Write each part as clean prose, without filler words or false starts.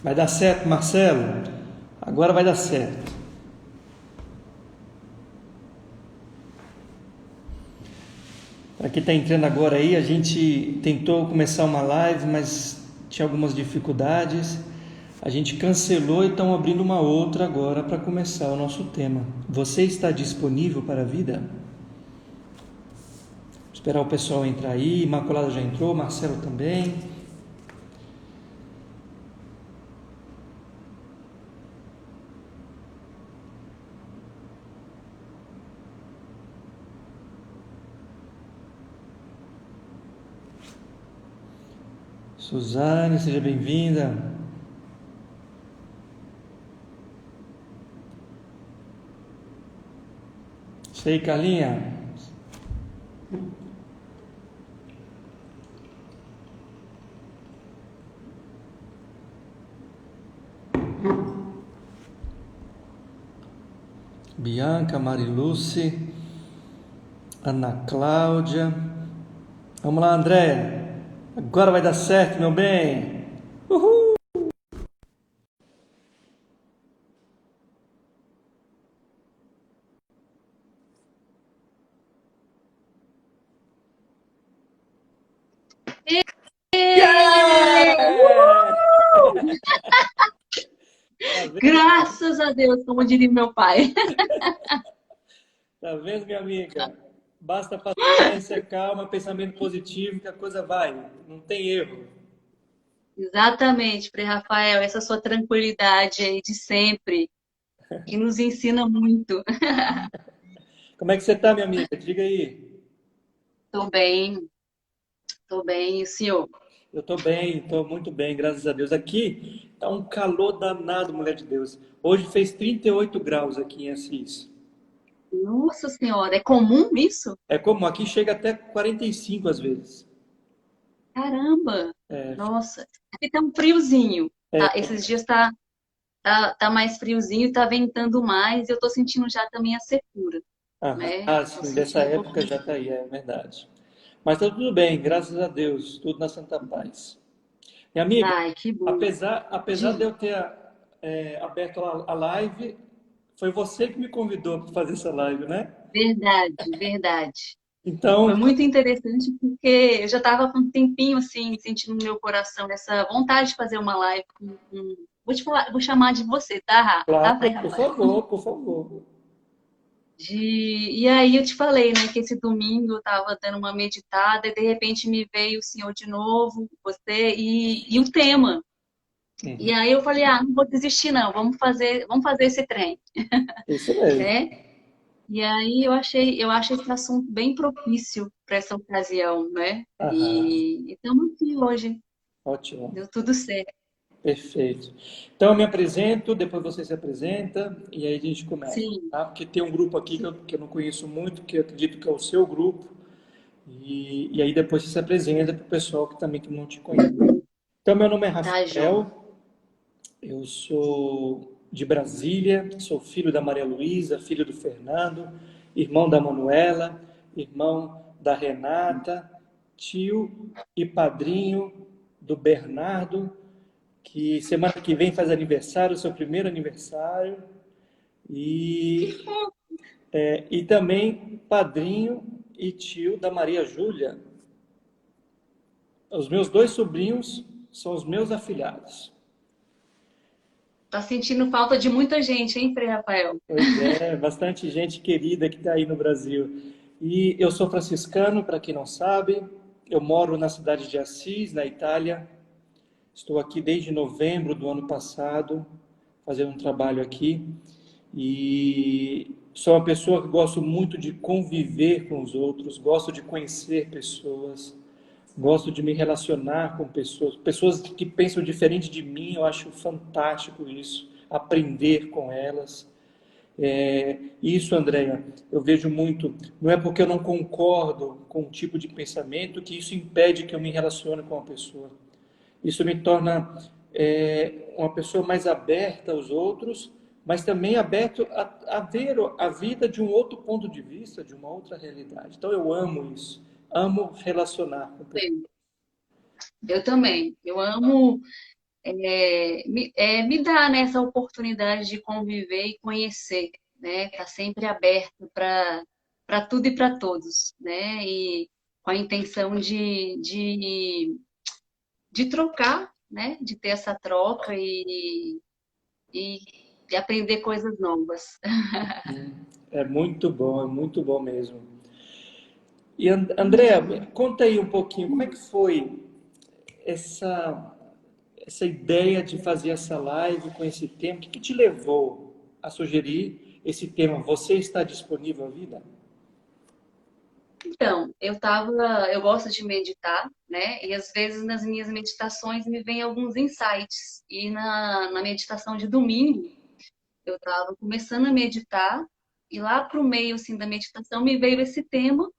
Vai dar certo, Marcelo. Agora vai dar certo. Para quem está entrando agora aí, a gente tentou começar uma live, mas tinha algumas dificuldades. A gente cancelou e estamos abrindo uma outra agora para começar o nosso tema. Você está disponível para a vida? Esperar o pessoal entrar aí. Imaculada já entrou, Marcelo também. Suzane, seja bem-vinda. Isso aí, Carlinha. Bianca, Mariluce, Ana Cláudia. Vamos lá, André. Agora vai dar certo, meu bem. Uhul! Yeah! Uhul! Tá vendo? Graças a Deus, como diria meu pai. Tá vendo, minha amiga? Basta paciência, calma, pensamento positivo que a coisa vai. Não tem erro. Exatamente, Frei Rafael, essa sua tranquilidade aí de sempre, que nos ensina muito. Como é que você tá, minha amiga? Diga aí. Tô bem, tô bem, e o senhor? Eu tô bem, tô muito bem, graças a Deus. Aqui tá um calor danado, mulher de Deus. Hoje fez 38 graus aqui em Assis. Nossa Senhora, é comum isso? É como aqui chega até 45 às vezes. Caramba! É, Nossa, aqui tá um friozinho, tá? Esses dias tá mais friozinho e tá ventando mais, e eu tô sentindo já também a secura, né? Tô sim, dessa sentindo um época pouquinho. já tá aí, é verdade. Mas tá tudo bem, graças a Deus, tudo na santa paz. Minha amiga, Ai, que bom. apesar de Diga. eu ter aberto a live, foi você que me convidou para fazer essa live, né? Verdade, verdade. Foi Então, muito interessante porque eu já estava com um tempinho assim, sentindo no meu coração essa vontade de fazer uma live vou te falar, vou chamar de você, tá, tá, claro, Frei por Rafael? favor, por favor. E aí eu te falei, né, que esse domingo eu estava dando uma meditada e de repente me veio o Senhor de novo, você e o tema. E Uhum, aí eu falei, não vou desistir não, vamos fazer esse trem, isso mesmo. né? E aí eu acho esse assunto bem propício para essa ocasião, né? Aham, E estamos aqui hoje, ótimo, deu tudo certo. perfeito. Então, eu me apresento, depois você se apresenta e aí a gente começa, Sim, tá? Porque tem um grupo aqui sim, que eu não conheço muito, que eu acredito que é o seu grupo, e aí depois você se apresenta para o pessoal que também que não te conhece. Então, meu nome é tá, João. Rafael. Eu sou de Brasília, sou filho da Maria Luísa, filho do Fernando, irmão da Manuela, irmão da Renata, tio e padrinho do Bernardo, que semana que vem faz aniversário, seu primeiro aniversário, Que e, fofo. e também padrinho e tio da Maria Júlia. Os meus dois sobrinhos são os meus afilhados. Tá sentindo falta de muita gente, hein, Frei Rafael? Pois é, bastante gente querida que está aí no Brasil. E eu sou franciscano, para quem não sabe. Eu moro na cidade de Assis, na Itália. Estou aqui desde novembro do ano passado, fazendo um trabalho aqui. E sou uma pessoa que gosto muito de conviver com os outros, gosto de conhecer pessoas, gosto de me relacionar com pessoas, pessoas que pensam diferente de mim. Eu acho fantástico isso, aprender com elas. Isso, Andréia, eu vejo muito. Não é porque eu não concordo com um tipo de pensamento que isso impede que eu me relacione com uma pessoa. Isso me torna uma pessoa mais aberta aos outros, mas também aberto a ver a vida de um outro ponto de vista, de uma outra realidade. Então eu amo isso. Amo relacionar com pessoas. Sim, eu também. Eu amo. me dá, né, essa oportunidade de conviver e conhecer, né? Tá sempre aberto para tudo e para todos, né? E com a intenção de trocar, né? De ter essa troca e, e aprender coisas novas. É muito bom mesmo. E Andréa, conta aí um pouquinho, como é que foi essa, essa ideia de fazer essa live com esse tema? O que que te levou a sugerir esse tema? Você está disponível à vida? Então, eu gosto de meditar, né? E às vezes nas minhas meditações me vêm alguns insights. E na meditação de domingo, eu estava começando a meditar e lá para o meio assim da meditação me veio esse tema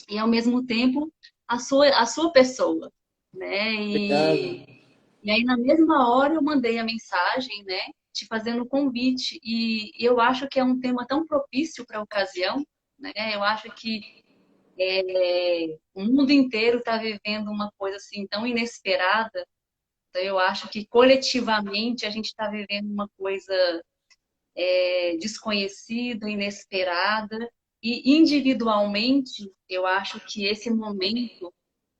e ao mesmo tempo a sua pessoa, né? Obrigado. E aí na mesma hora eu mandei a mensagem, né? Te fazendo o convite e eu acho que é um tema tão propício para a ocasião, né? Eu acho que o mundo inteiro está vivendo uma coisa assim tão inesperada. Então eu acho que coletivamente a gente está vivendo uma coisa desconhecida, inesperada. E individualmente, eu acho que esse momento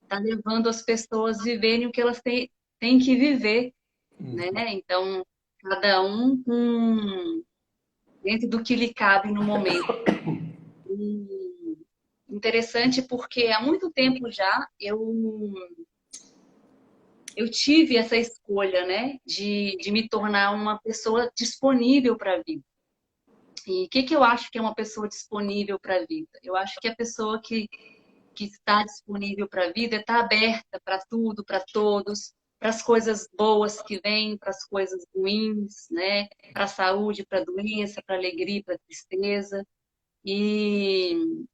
está levando as pessoas a viverem o que elas têm que viver, né? Então, cada um dentro do que lhe cabe no momento. E interessante porque há muito tempo já eu tive essa escolha, né, de me tornar uma pessoa disponível para a vida. E o que, que eu acho que é uma pessoa disponível para a vida? Eu acho que a pessoa que está disponível para a vida está aberta para tudo, para todos, para as coisas boas que vêm, para as coisas ruins, né? Para a saúde, para a doença, para a alegria, para a tristeza. E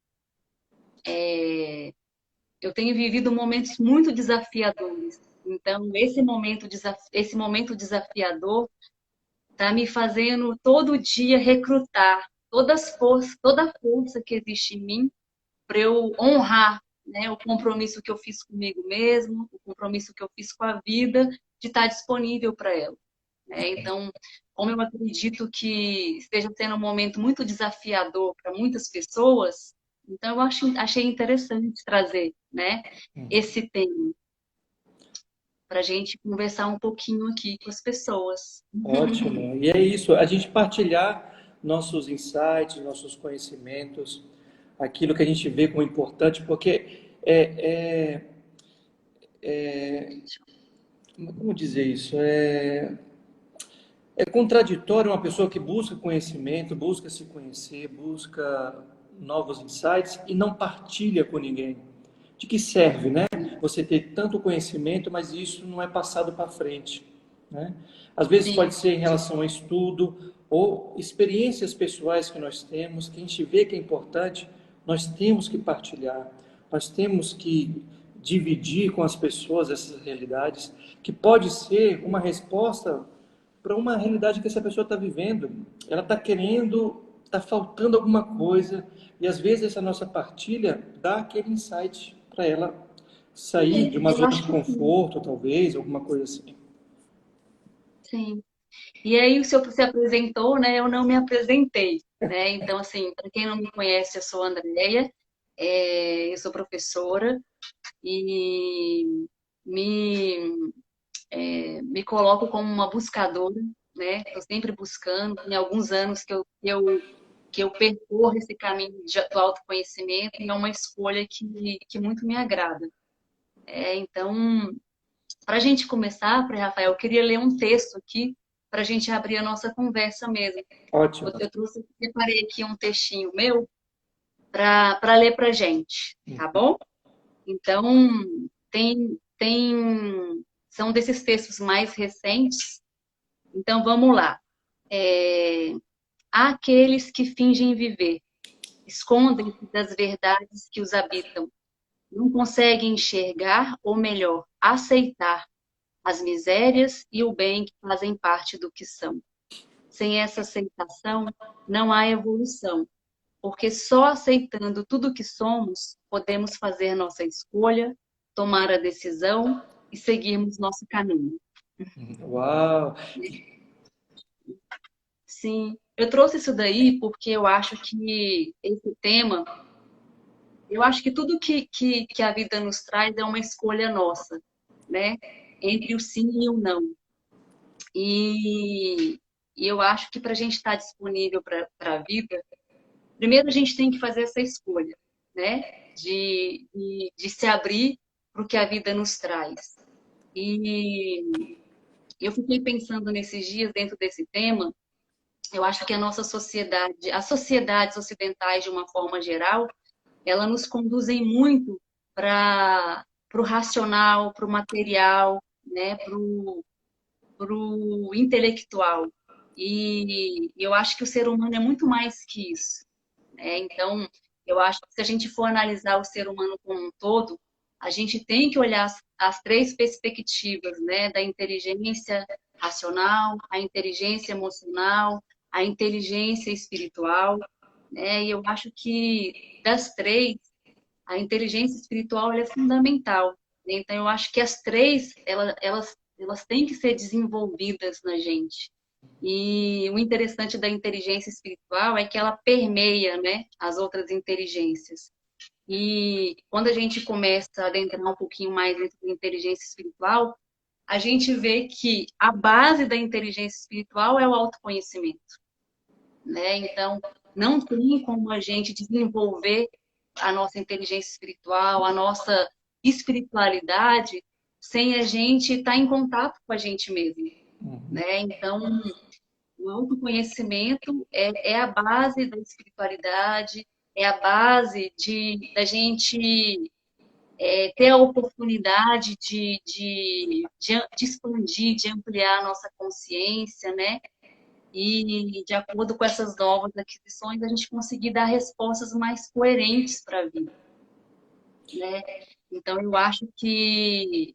eu tenho vivido momentos muito desafiadores. Então, esse momento desafiador está me fazendo todo dia recrutar toda a força que existe em mim para eu honrar, né, o compromisso que eu fiz comigo mesmo, o compromisso que eu fiz com a vida, de estar disponível para ela. Né? Então, como eu acredito que esteja sendo um momento muito desafiador para muitas pessoas, então achei interessante trazer, né, esse tema para a gente conversar um pouquinho aqui com as pessoas. Ótimo. E é isso, a gente partilhar nossos insights, nossos conhecimentos, aquilo que a gente vê como importante, porque como dizer isso? É contraditório uma pessoa que busca conhecimento, busca se conhecer, busca novos insights e não partilha com ninguém. De que serve, né? Você ter tanto conhecimento, mas isso não é passado para frente, né? Às vezes pode Sim, ser em relação a estudo ou experiências pessoais que nós temos, que a gente vê que é importante, nós temos que partilhar, nós temos que dividir com as pessoas essas realidades, que pode ser uma resposta para uma realidade que essa pessoa está vivendo. Ela está querendo, está faltando alguma coisa, e às vezes essa nossa partilha dá aquele insight para ela sair de uma eu zona acho de que sim. conforto, talvez, alguma coisa assim. Sim. E aí o senhor se apresentou, né? Eu não me apresentei, né? Então, assim, para quem não me conhece, eu sou a Andréia, eu sou professora e me, me coloco como uma buscadora, né? Estou sempre buscando, tem alguns anos que eu percorro esse caminho do autoconhecimento e é uma escolha que muito me agrada. Então, para a gente começar, Rafael, eu queria ler um texto aqui para a gente abrir a nossa conversa mesmo. Ótimo. Eu separei aqui um textinho meu para ler para a gente, tá bom? Então, são desses textos mais recentes. Então, vamos lá. Há aqueles que fingem viver, escondem-se das verdades que os habitam, não conseguem enxergar, ou melhor, aceitar as misérias e o bem que fazem parte do que são. Sem essa aceitação, não há evolução, porque só aceitando tudo o que somos, podemos fazer nossa escolha, tomar a decisão e seguirmos nosso caminho. Uau! Sim, eu trouxe isso daí porque eu acho que esse tema, eu acho que tudo que a vida nos traz é uma escolha nossa, né? Entre o sim e o não. E, e eu acho que para a gente estar disponível para a vida, primeiro a gente tem que fazer essa escolha, né? De se abrir para o que a vida nos traz. E eu fiquei pensando nesses dias dentro desse tema. Eu acho que a nossa sociedade, as sociedades ocidentais de uma forma geral, elas nos conduzem muito para o racional, para o material, né? Para o intelectual. E eu acho que o ser humano é muito mais que isso, né? Então, eu acho que se a gente for analisar o ser humano como um todo, a gente tem que olhar as três perspectivas, né? Da inteligência racional, a inteligência emocional, a inteligência espiritual, né? E eu acho que das três, a inteligência espiritual ela é fundamental, né? Então, eu acho que as três, elas têm que ser desenvolvidas na gente. E o interessante da inteligência espiritual é que ela permeia, né, as outras inteligências. E quando a gente começa a adentrar um pouquinho mais dentro da inteligência espiritual, a gente vê que a base da inteligência espiritual é o autoconhecimento, né? Então, não tem como a gente desenvolver a nossa inteligência espiritual, a nossa espiritualidade, sem a gente estar em contato com a gente mesmo, né? Então, o autoconhecimento é a base da espiritualidade, é a base da gente ter a oportunidade de expandir, de ampliar a nossa consciência, né? E de acordo com essas novas aquisições, a gente conseguir dar respostas mais coerentes para a vida, né? Então, eu acho que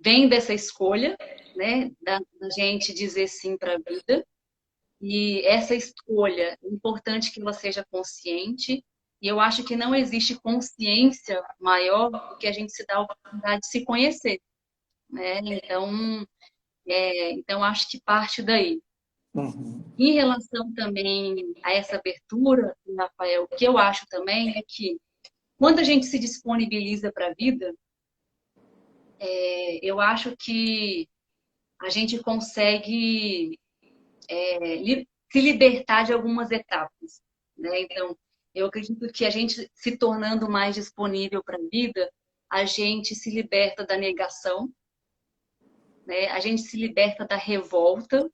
vem dessa escolha, né, da gente dizer sim para a vida. E essa escolha, é importante que ela seja consciente. E eu acho que não existe consciência maior do que a gente se dá a oportunidade de se conhecer, né? Então acho que parte daí. Uhum. Em relação também a essa abertura, Rafael, o que eu acho também é que quando a gente se disponibiliza para a vida, eu acho que a gente consegue se libertar de algumas etapas, né? Então, eu acredito que a gente se tornando mais disponível para a vida, a gente se liberta da negação, né? A gente se liberta da revolta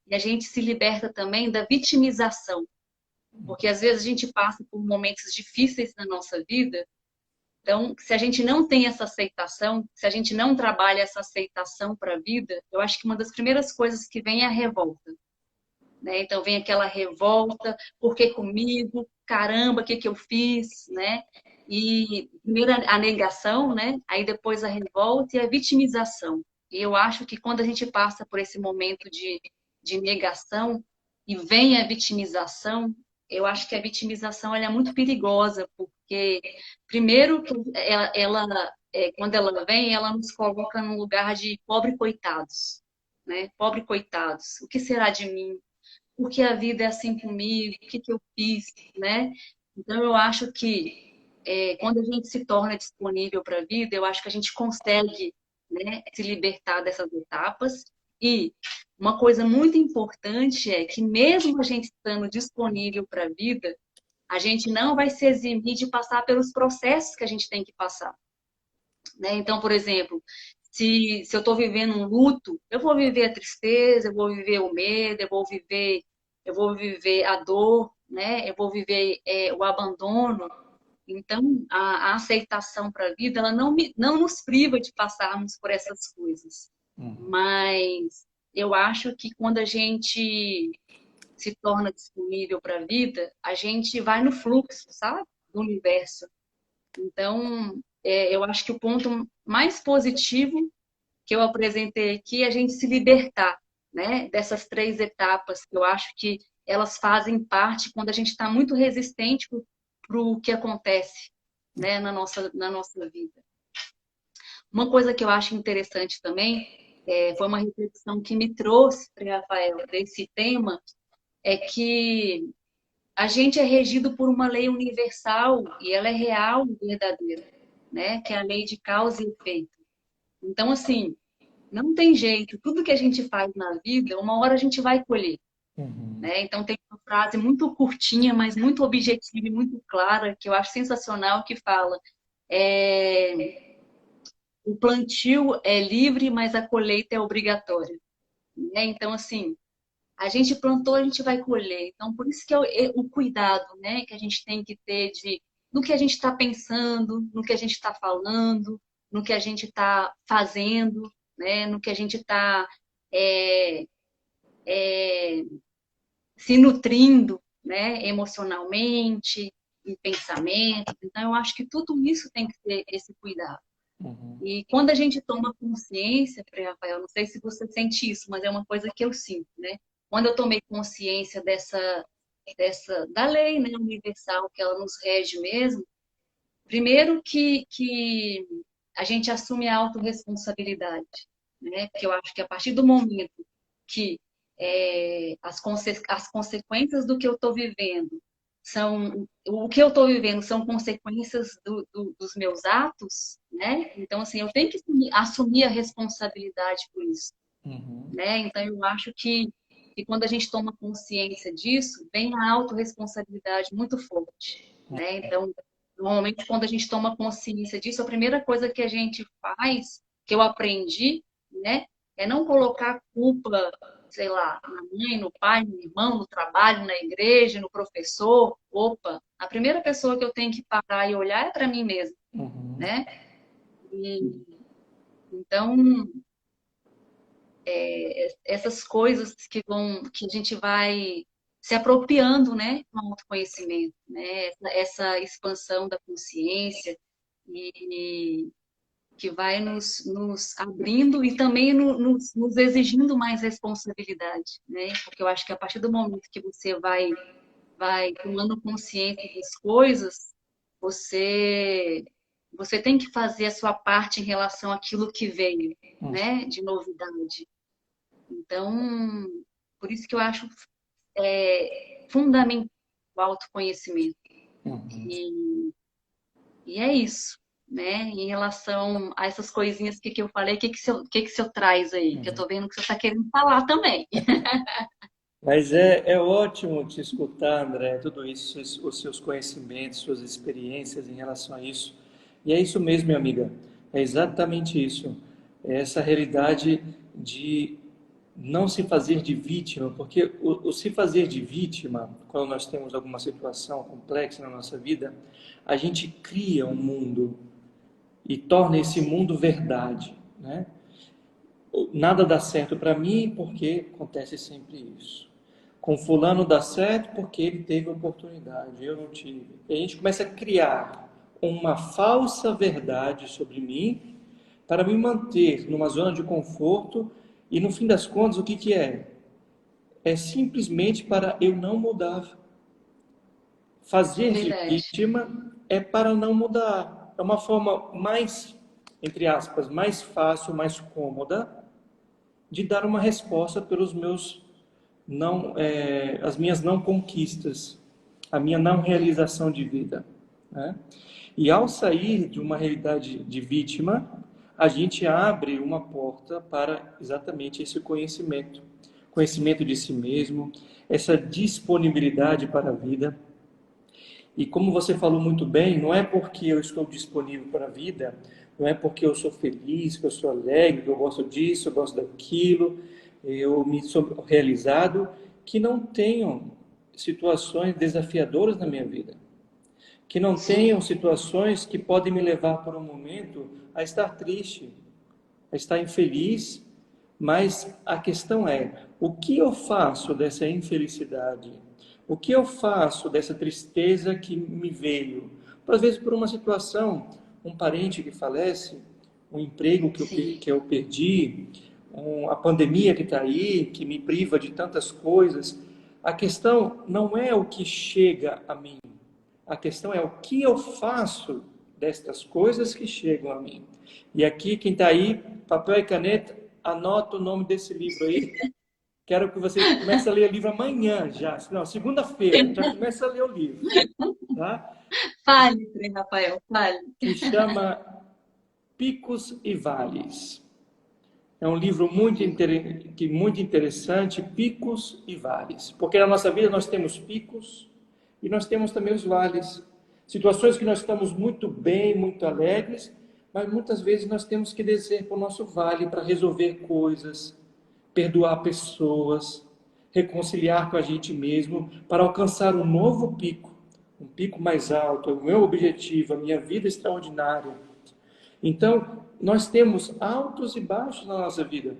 e a gente se liberta também da vitimização, porque às vezes a gente passa por momentos difíceis na nossa vida. Então, se a gente não tem essa aceitação, se a gente não trabalha essa aceitação para a vida, eu acho que uma das primeiras coisas que vem é a revolta. Né? Então vem aquela revolta, por que comigo? Caramba, o que que eu fiz, né? E primeiro a negação, né? Aí depois a revolta e a vitimização. E eu acho que quando a gente passa por esse momento de negação e vem a vitimização, eu acho que a vitimização ela é muito perigosa, porque primeiro que quando ela vem, ela nos coloca num lugar de pobre coitados, né? Pobre coitados. O que será de mim? Por que a vida é assim comigo, o que que eu fiz, né? Então, eu acho que quando a gente se torna disponível para a vida, eu acho que a gente consegue, né, se libertar dessas etapas. E uma coisa muito importante é que, mesmo a gente estando disponível para a vida, a gente não vai se eximir de passar pelos processos que a gente tem que passar, né? Então, por exemplo, se eu estou vivendo um luto, eu vou viver a tristeza, eu vou viver o medo, eu vou viver a dor, né? Eu vou viver o abandono. Então, a aceitação para a vida, ela não nos priva de passarmos por essas coisas. Mas eu acho que quando a gente se torna disponível para a vida, a gente vai no fluxo, sabe? Do universo. Então, eu acho que o ponto mais positivo que eu apresentei aqui é a gente se libertar, né, dessas três etapas, que eu acho que elas fazem parte quando a gente está muito resistente para o que acontece, né, na nossa vida. Uma coisa que eu acho interessante também, foi uma reflexão que me trouxe, Rafael, desse tema, é que a gente é regido por uma lei universal e ela é real e verdadeira, né? Que é a lei de causa e efeito. Então, assim, não tem jeito. Tudo que a gente faz na vida, uma hora a gente vai colher, Uhum. né? Então, tem uma frase muito curtinha, mas muito objetiva e muito clara, que eu acho sensacional, que fala: é, o plantio é livre, mas a colheita é obrigatória, né? Então, assim, a gente plantou, a gente vai colher. Então, por isso que o cuidado, né, que a gente tem que ter no que a gente está pensando, no que a gente está falando, no que a gente está fazendo, né, no que a gente está é, é, se nutrindo, né, emocionalmente, em pensamento. Então, eu acho que tudo isso tem que ter esse cuidado. Uhum. E quando a gente toma consciência, Frei Rafael, não sei se você sente isso, mas é uma coisa que eu sinto, né? Quando eu tomei consciência da lei, né, universal, que ela nos rege mesmo, primeiro que a gente assume a autorresponsabilidade, né? Porque eu acho que a partir do momento que as consequências do que eu estou vivendo o que eu estou vivendo são consequências dos meus atos, né? Então, assim, eu tenho que assumir a responsabilidade por isso, Uhum. né? Então, eu acho que quando a gente toma consciência disso, vem a autorresponsabilidade muito forte, né? Então, normalmente, quando a gente toma consciência disso, a primeira coisa que a gente faz, que eu aprendi, né, é não colocar culpa, sei lá, na mãe, no pai, no irmão, no trabalho, na igreja, no professor. Opa, a primeira pessoa que eu tenho que parar e olhar é para mim mesma, Uhum. né? E, então, essas coisas que a gente vai se apropriando, né, do autoconhecimento, né, essa expansão da consciência e que vai nos abrindo e também nos exigindo mais responsabilidade, né, porque eu acho que a partir do momento que você vai tomando consciência das coisas, você você tem que fazer a sua parte em relação àquilo que veio, né, de novidade. Então, por isso que eu acho fundamental o autoconhecimento. Uhum. E, e é isso, né? Em relação a essas coisinhas que eu falei, o que que o senhor traz aí? Que eu Uhum. tô vendo que você está querendo falar também. Mas é ótimo te escutar, André, tudo isso, os seus conhecimentos, suas experiências em relação a isso. E é isso mesmo, minha amiga, é exatamente isso. É essa realidade de não se fazer de vítima, porque o se fazer de vítima, quando nós temos alguma situação complexa na nossa vida, a gente cria um mundo e torna esse mundo verdade, né? Nada dá certo para mim porque acontece sempre isso. Com fulano dá certo porque ele teve oportunidade, eu não tive. E a gente começa a criar uma falsa verdade sobre mim para me manter numa zona de conforto e no fim das contas o que que é? É simplesmente para eu não mudar. Fazer de Verdade. vítima é para não mudar. É uma forma mais, entre aspas, mais fácil, mais cômoda de dar uma resposta pelos meus não, as minhas não conquistas, a minha não realização de vida, né? E ao sair de uma realidade de vítima, a gente abre uma porta para exatamente esse conhecimento, conhecimento de si mesmo, essa disponibilidade para a vida. E como você falou muito bem, não é porque eu estou disponível para a vida, não é porque eu sou feliz, que eu sou alegre, que eu gosto disso, eu gosto daquilo, eu me sou realizado, que não tenho situações desafiadoras na minha vida, que não tenham Sim, situações que podem me levar por um momento a estar triste, a estar infeliz, mas a questão é, o que eu faço dessa infelicidade? O que eu faço dessa tristeza que me veio? Às vezes por uma situação, um parente que falece, um emprego sim, que eu perdi, a pandemia que está aí, que me priva de tantas coisas. A questão não é o que chega a mim, a questão é o que eu faço destas coisas que chegam a mim. E aqui, quem está aí, papel e caneta, anota o nome desse livro aí. Quero que você comece a ler o livro amanhã já. Não, segunda-feira, já começa a ler o livro. Tá? Fale, Frei Rafael, fale. Que chama Picos e Vales. É um livro muito interessante, Picos e Vales. Porque na nossa vida nós temos picos e nós temos também os vales. Situações que nós estamos muito bem, muito alegres, mas muitas vezes nós temos que descer para o nosso vale para resolver coisas, perdoar pessoas, reconciliar com a gente mesmo, para alcançar um novo pico, um pico mais alto, o meu objetivo, a minha vida extraordinária. Então, nós temos altos e baixos na nossa vida.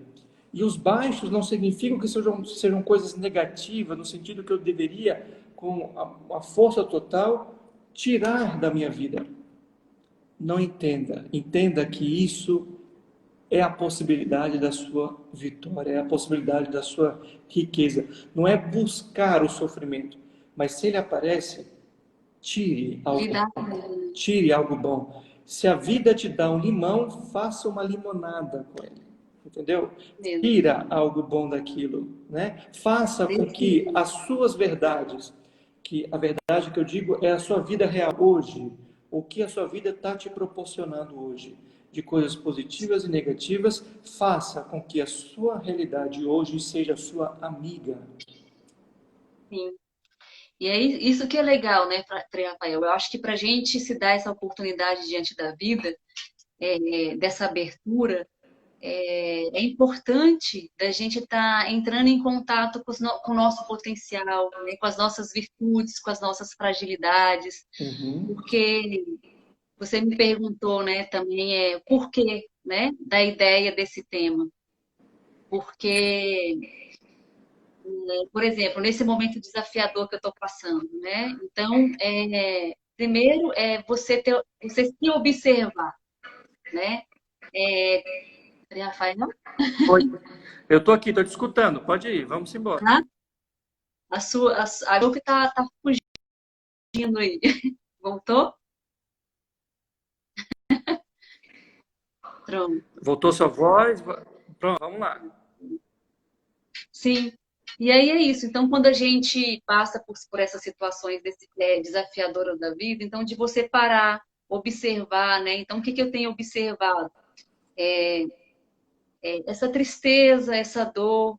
E os baixos não significam que sejam coisas negativas, no sentido que eu deveria, com a força total, tirar da minha vida. Não entenda. Entenda que isso é a possibilidade da sua vitória, é a possibilidade da sua riqueza. Não é buscar o sofrimento, mas se ele aparece, tire algo Lidar com bom. ele. Tire algo bom. Se a vida te dá um limão, faça uma limonada com ele. Entendeu? Mesmo. Tira algo bom daquilo, né? Faça com que as suas verdades, que a verdade que eu digo é a sua vida real hoje, o que a sua vida está te proporcionando hoje, de coisas positivas e negativas, faça com que a sua realidade hoje seja a sua amiga. Sim. E é isso que é legal, né, Frei Rafael? Eu acho que para a gente se dar essa oportunidade diante da vida, dessa abertura, é importante da gente estar entrando em contato com o nosso potencial, né, com as nossas virtudes, com as nossas fragilidades, porque você me perguntou, né, também por quê, né, da ideia desse tema. Porque, por exemplo, nesse momento desafiador que eu estou passando, né? Então, primeiro é você se observar, né? Rafael, Oi. Eu estou aqui, estou te escutando. Pode ir, vamos embora. tá? A que tá fugindo aí. Voltou? Pronto. Voltou sua voz? Pronto, vamos lá. Sim. E aí é isso. Então, quando a gente passa por essas situações desafiadoras da vida, então de você parar, observar, né? Então, o que eu tenho observado? Essa tristeza, essa dor,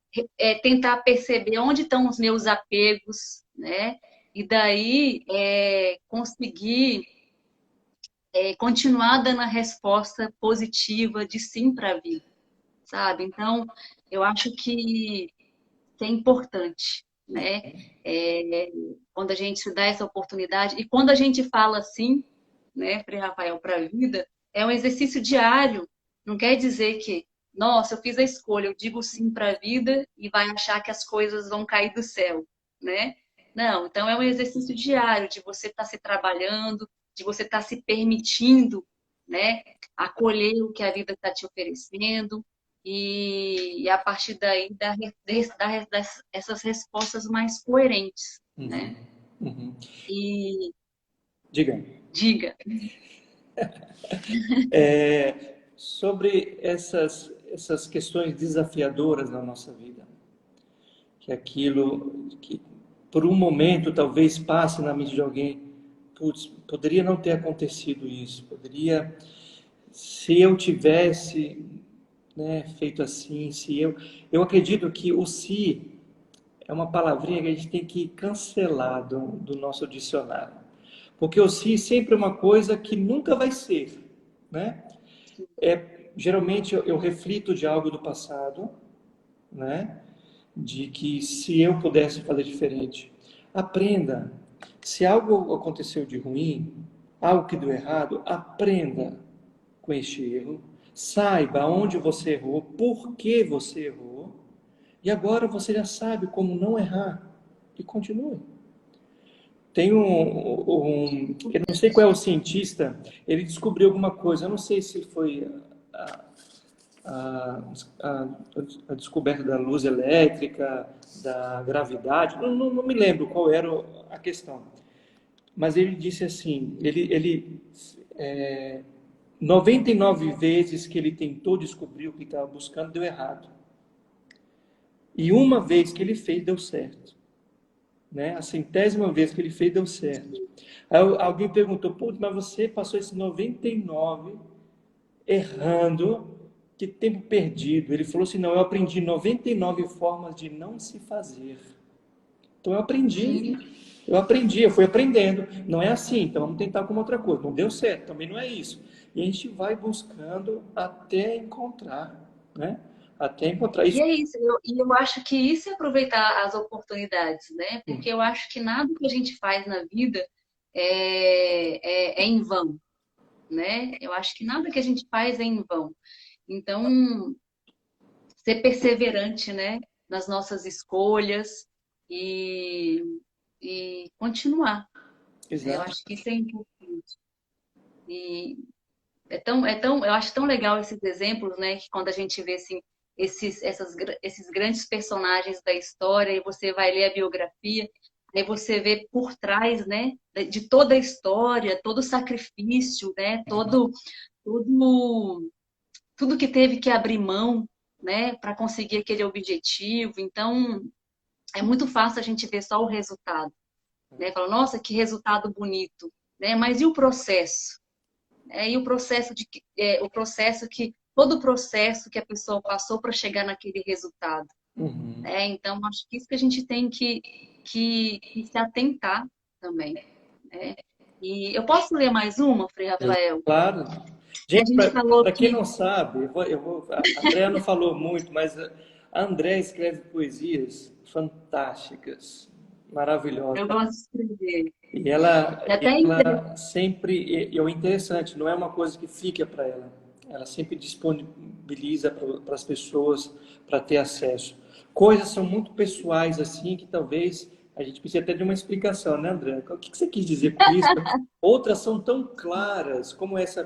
tentar perceber onde estão os meus apegos, né? E daí conseguir continuar dando a resposta positiva de sim para a vida, sabe? Então, eu acho que é importante, né? Quando a gente se dá essa oportunidade e quando a gente fala assim, né, Frei Rafael, para a vida, é um exercício diário. Não quer dizer que, nossa, eu fiz a escolha, eu digo sim para a vida e vai achar que as coisas vão cair do céu, né? Não, então é um exercício diário de você estar se trabalhando, de você estar se permitindo, né, acolher o que a vida está te oferecendo e a partir daí dar essas respostas mais coerentes, né? E Diga. diga. Sobre essas questões desafiadoras na nossa vida, que aquilo que por um momento talvez passe na mente de alguém, putz, poderia não ter acontecido isso, poderia, se eu tivesse, né, feito assim, eu acredito que o se é uma palavrinha que a gente tem que cancelar do nosso dicionário, porque o se sempre é uma coisa que nunca vai ser, né? Geralmente eu reflito de algo do passado, né? De que se eu pudesse fazer diferente. Aprenda. Se algo aconteceu de ruim, algo que deu errado, aprenda com este erro. Saiba onde você errou, por que você errou. E agora você já sabe como não errar. E continue. Tem eu não sei qual é o cientista, ele descobriu alguma coisa, eu não sei se foi a, a, a descoberta da luz elétrica, da gravidade, não me lembro qual era a questão. Mas ele disse assim, ele 99 vezes que ele tentou descobrir o que estava buscando, deu errado. E uma vez que ele fez, deu certo. Né? A 100ª vez que ele fez, deu certo. Aí alguém perguntou, pô, mas você passou esse 99 errando, que tempo perdido. Ele falou assim, não, eu aprendi 99 formas de não se fazer. Então eu fui aprendendo. Não é assim, então vamos tentar com outra coisa. Não deu certo, também não é isso. E a gente vai buscando até encontrar, né? Até encontrar E isso. é isso, eu acho que isso é aproveitar as oportunidades, né? Porque eu acho que nada que a gente faz na vida é em vão, né? Eu acho que nada que a gente faz é em vão. Então, ser perseverante, né? Nas nossas escolhas e, e continuar. Eu Exato. acho que isso é importante. E eu acho tão legal esses exemplos, né? Que quando a gente vê assim, esses grandes personagens da história e você vai ler a biografia, aí você vê por trás, né? De toda a história, todo o sacrifício, né? Todo, tudo que teve que abrir mão, né? Para conseguir aquele objetivo. Então, é muito fácil a gente ver só o resultado, né? Fala, nossa, que resultado bonito, né? Mas e o processo? E o processo todo o processo que a pessoa passou para chegar naquele resultado, Uhum. né? Então acho que isso que a gente tem que se atentar também, né? E eu posso ler mais uma, Frei Rafael? Claro. A Gente, gente falou para quem que não sabe, a Andrea não falou muito, mas a Andrea escreve poesias fantásticas, eu maravilhosas. gosto de escrever. E ela, É até interessante. ela sempre, e o interessante, não é uma coisa que fica para ela. Ela sempre disponibiliza para as pessoas para ter acesso. Coisas são muito pessoais assim que talvez a gente precise até de uma explicação, né, André? O que você quis dizer com isso? Outras são tão claras, como essa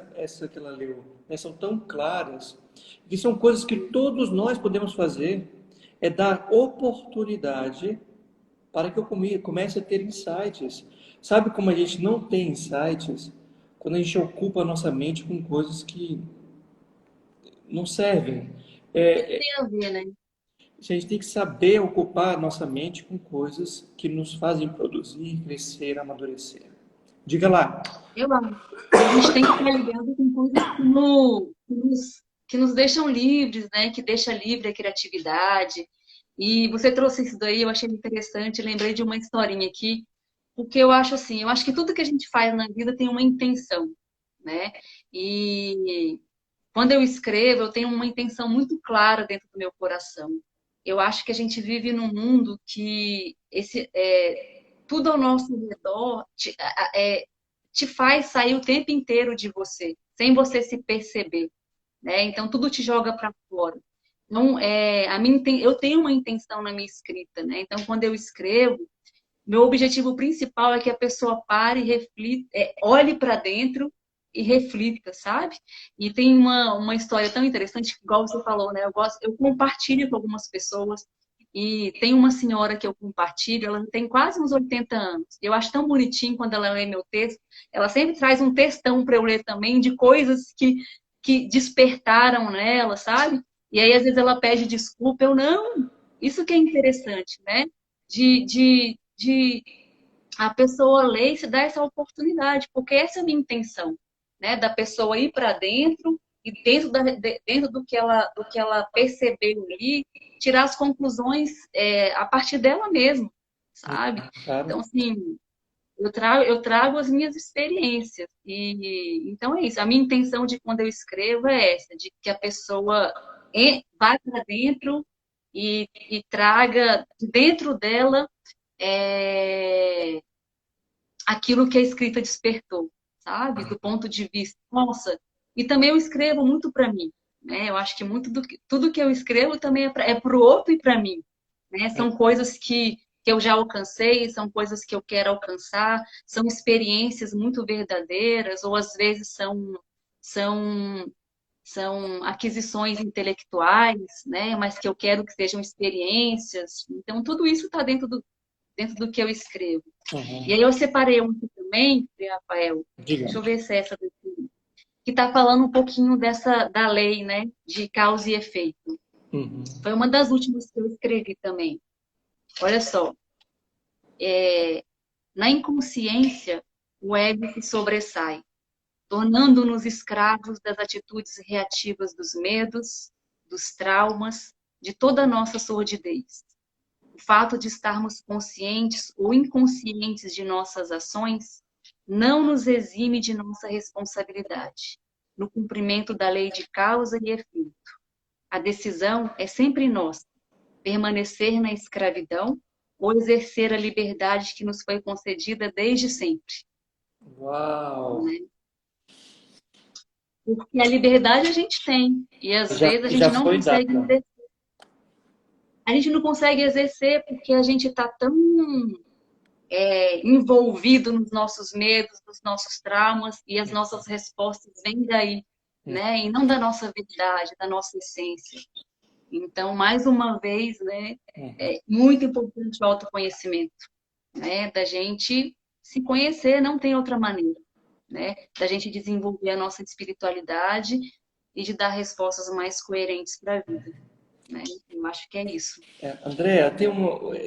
que ela leu, né? São tão claras, que são coisas que todos nós podemos fazer, é dar oportunidade para que eu comece a ter insights. Sabe como a gente não tem insights? Quando a gente ocupa a nossa mente com coisas que não servem. Tem a ver, né? A gente tem que saber ocupar a nossa mente com coisas que nos fazem produzir, crescer, amadurecer. Diga lá. Eu acho. E a gente tem que estar ligado com coisas que nos deixam livres, né? Que deixa livre a criatividade. E você trouxe isso daí, eu achei interessante, lembrei de uma historinha aqui, porque eu acho assim, eu acho que tudo que a gente faz na vida tem uma intenção, né? E quando eu escrevo, eu tenho uma intenção muito clara dentro do meu coração. Eu acho que a gente vive num mundo que tudo ao nosso redor te faz sair o tempo inteiro de você, sem você se perceber, né? Então tudo te joga para fora. Então, eu tenho uma intenção na minha escrita, né? Então, quando eu escrevo, meu objetivo principal é que a pessoa pare, reflita, olhe para dentro e reflita, sabe? E tem uma história tão interessante, igual você falou, né? Eu compartilho com algumas pessoas. E tem uma senhora que eu compartilho, ela tem quase uns 80 anos. Eu acho tão bonitinho quando ela lê meu texto. Ela sempre traz um textão para eu ler também, de coisas que despertaram nela, sabe? E aí, às vezes, ela pede desculpa. Eu, não, isso que é interessante, né? De a pessoa ler e se dar essa oportunidade, porque essa é a minha intenção, né? Da pessoa ir para dentro e dentro do que ela percebeu ali, tirar as conclusões a partir dela mesma, sabe? Claro. Então, assim, eu trago as minhas experiências. E então é isso. A minha intenção de quando eu escrevo é essa, de que a pessoa vá para dentro e traga de dentro dela é, aquilo que a escrita despertou, sabe? Do ponto de vista, nossa. E também eu escrevo muito para mim, né? Eu acho que tudo que eu escrevo também é para o outro e para mim, né? São coisas que eu já alcancei, são coisas que eu quero alcançar, são experiências muito verdadeiras, ou às vezes são são aquisições intelectuais, né? Mas que eu quero que sejam experiências. Então, tudo isso está dentro do que eu escrevo. E Uhum. aí eu separei um aqui também, Rafael. Diga. Deixa eu ver se é essa daqui. que está falando um pouquinho da lei, né, de causa e efeito. Uhum. Foi uma das últimas que eu escrevi também. Olha só, na inconsciência, o ego se sobressai, tornando-nos escravos das atitudes reativas dos medos, dos traumas, de toda a nossa sordidez. O fato de estarmos conscientes ou inconscientes de nossas ações não nos exime de nossa responsabilidade no cumprimento da lei de causa e efeito. A decisão é sempre nossa: permanecer na escravidão ou exercer a liberdade que nos foi concedida desde sempre. Uau! Né? Porque a liberdade a gente tem, e às vezes a gente Já não foi consegue dada. exercer. A gente não consegue exercer porque a gente está tão envolvido nos nossos medos, nos nossos traumas, e as nossas respostas vêm daí, né? E não da nossa verdade, da nossa essência. Então, mais uma vez, né, é muito importante o autoconhecimento, né? Da gente se conhecer, não tem outra maneira, né? Da gente desenvolver a nossa espiritualidade e de dar respostas mais coerentes para a vida, né? Eu acho que é isso. Andréa, tem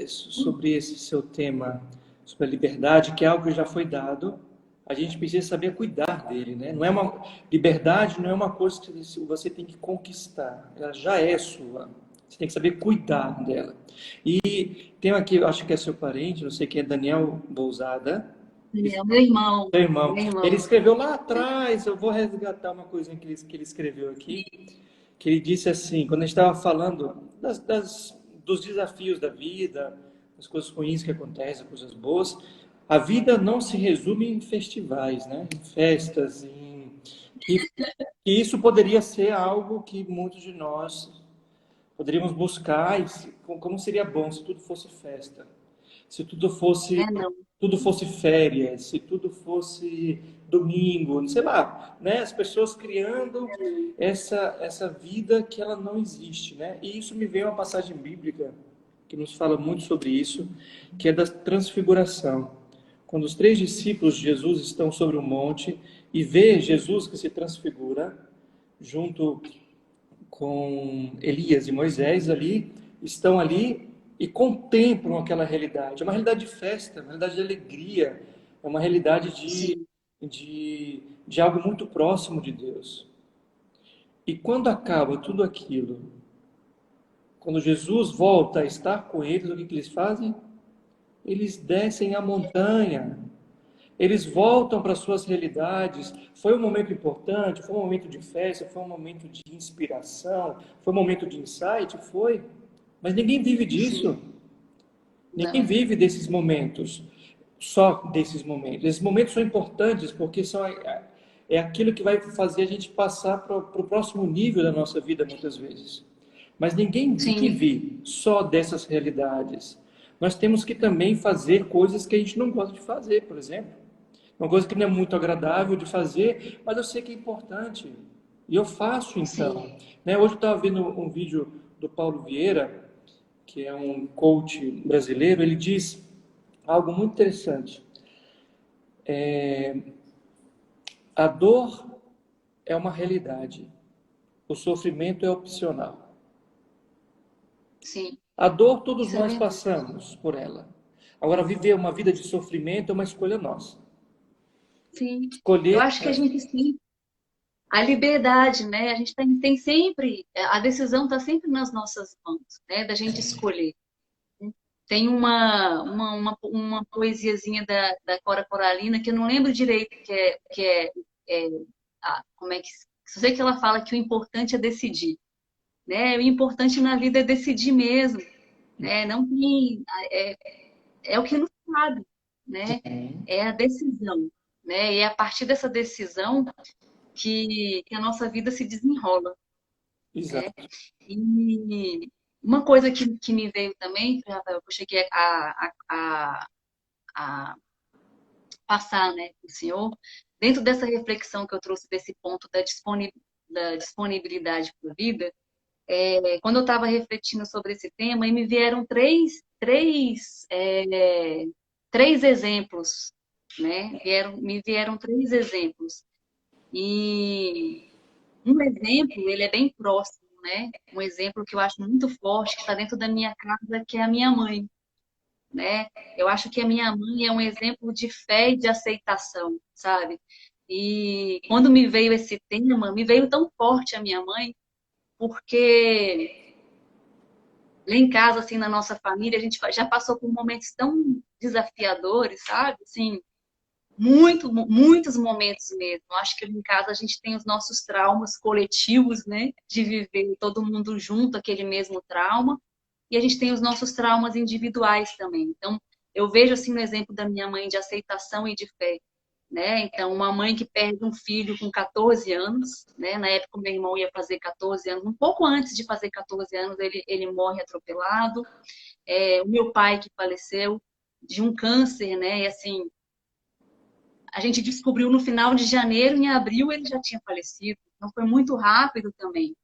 sobre esse seu tema, sobre a liberdade, que é algo que já foi dado, a gente precisa saber cuidar dele, né? Não é uma liberdade, não é uma coisa que você tem que conquistar, ela já é sua. Você tem que saber cuidar dela. E tem aqui, acho que é seu parente, não sei quem é, Daniel Bousada. É o meu irmão, Meu irmão, meu ele irmão. escreveu lá atrás, eu vou resgatar uma coisinha que ele escreveu aqui, que ele disse assim, quando a gente estava falando dos desafios da vida, das coisas ruins que acontecem, das coisas boas, a vida não se resume em festivais, né? Em festas, que isso poderia ser algo que muitos de nós poderíamos buscar, como seria bom se tudo fosse festa, se É, não. tudo fosse férias, se tudo fosse domingo, sei lá, né? As pessoas criando essa vida que ela não existe, né? E isso me veio uma passagem bíblica que nos fala muito sobre isso, que é da transfiguração. Quando os três discípulos de Jesus estão sobre um monte e vê Jesus que se transfigura junto com Elias e Moisés ali, estão ali e contemplam aquela realidade. É uma realidade de festa, uma realidade de alegria, é uma realidade Sim, de algo muito próximo de Deus. E quando acaba tudo aquilo, quando Jesus volta a estar com eles, o que eles fazem? Eles descem a montanha, eles voltam para suas realidades. Foi um momento importante, foi um momento de festa, foi um momento de inspiração, foi um momento de insight, foi. Mas ninguém vive sim. disso. Ninguém Não. vive desses momentos, só desses momentos. Esses momentos são importantes porque é aquilo que vai fazer a gente passar para o próximo nível da nossa vida muitas vezes. Mas ninguém Sim, vive só dessas realidades. Nós temos que também fazer coisas que a gente não gosta de fazer, por exemplo. Uma coisa que não é muito agradável de fazer, mas eu sei que é importante. E eu faço sim. então. Né? Hoje eu estava vendo um vídeo do Paulo Vieira, que é um coach brasileiro. Ele diz algo muito interessante. A dor é uma realidade. O sofrimento é opcional. Sim. A dor todos Isso é nós verdade. passamos por ela. Agora, viver uma vida de sofrimento é uma escolha nossa. Sim. Eu Escolher. acho que a gente sim, a liberdade, né? A gente tem sempre, a decisão está sempre nas nossas mãos, né? Da gente escolher. Tem uma poesiazinha da Cora Coralina que eu não lembro direito, é, como é que. Só sei que ela fala que o importante é decidir, né? O importante na vida é decidir mesmo, né? Não tem, é, é o que nos cabe, né? É a decisão, né? E é a partir dessa decisão que a nossa vida se desenrola, né? Exato. E uma coisa que me veio também, Rafael, que eu cheguei a passar, né, para o senhor, dentro dessa reflexão que eu trouxe desse ponto da disponibilidade para a vida, quando eu estava refletindo sobre esse tema, e me vieram três exemplos, né? Me vieram três exemplos. E um exemplo, ele é bem próximo, né? Um exemplo que eu acho muito forte, que está dentro da minha casa, que é a minha mãe, né? Eu acho que a minha mãe é um exemplo de fé e de aceitação, sabe? E quando me veio esse tema, me veio tão forte a minha mãe, porque lá em casa, assim, na nossa família, a gente já passou por momentos tão desafiadores, sabe? Assim, muitos momentos mesmo. Acho que em casa a gente tem os nossos traumas coletivos, né? De viver todo mundo junto, aquele mesmo trauma. E a gente tem os nossos traumas individuais também. Então, eu vejo assim no exemplo da minha mãe de aceitação e de fé, né? Então, uma mãe que perde um filho com 14 anos, né? Na época, o meu irmão ia fazer 14 anos, um pouco antes de fazer 14 anos, ele morre atropelado. O meu pai que faleceu de um câncer, né? E assim, a gente descobriu no final de janeiro, em abril ele já tinha falecido. Então, foi muito rápido também.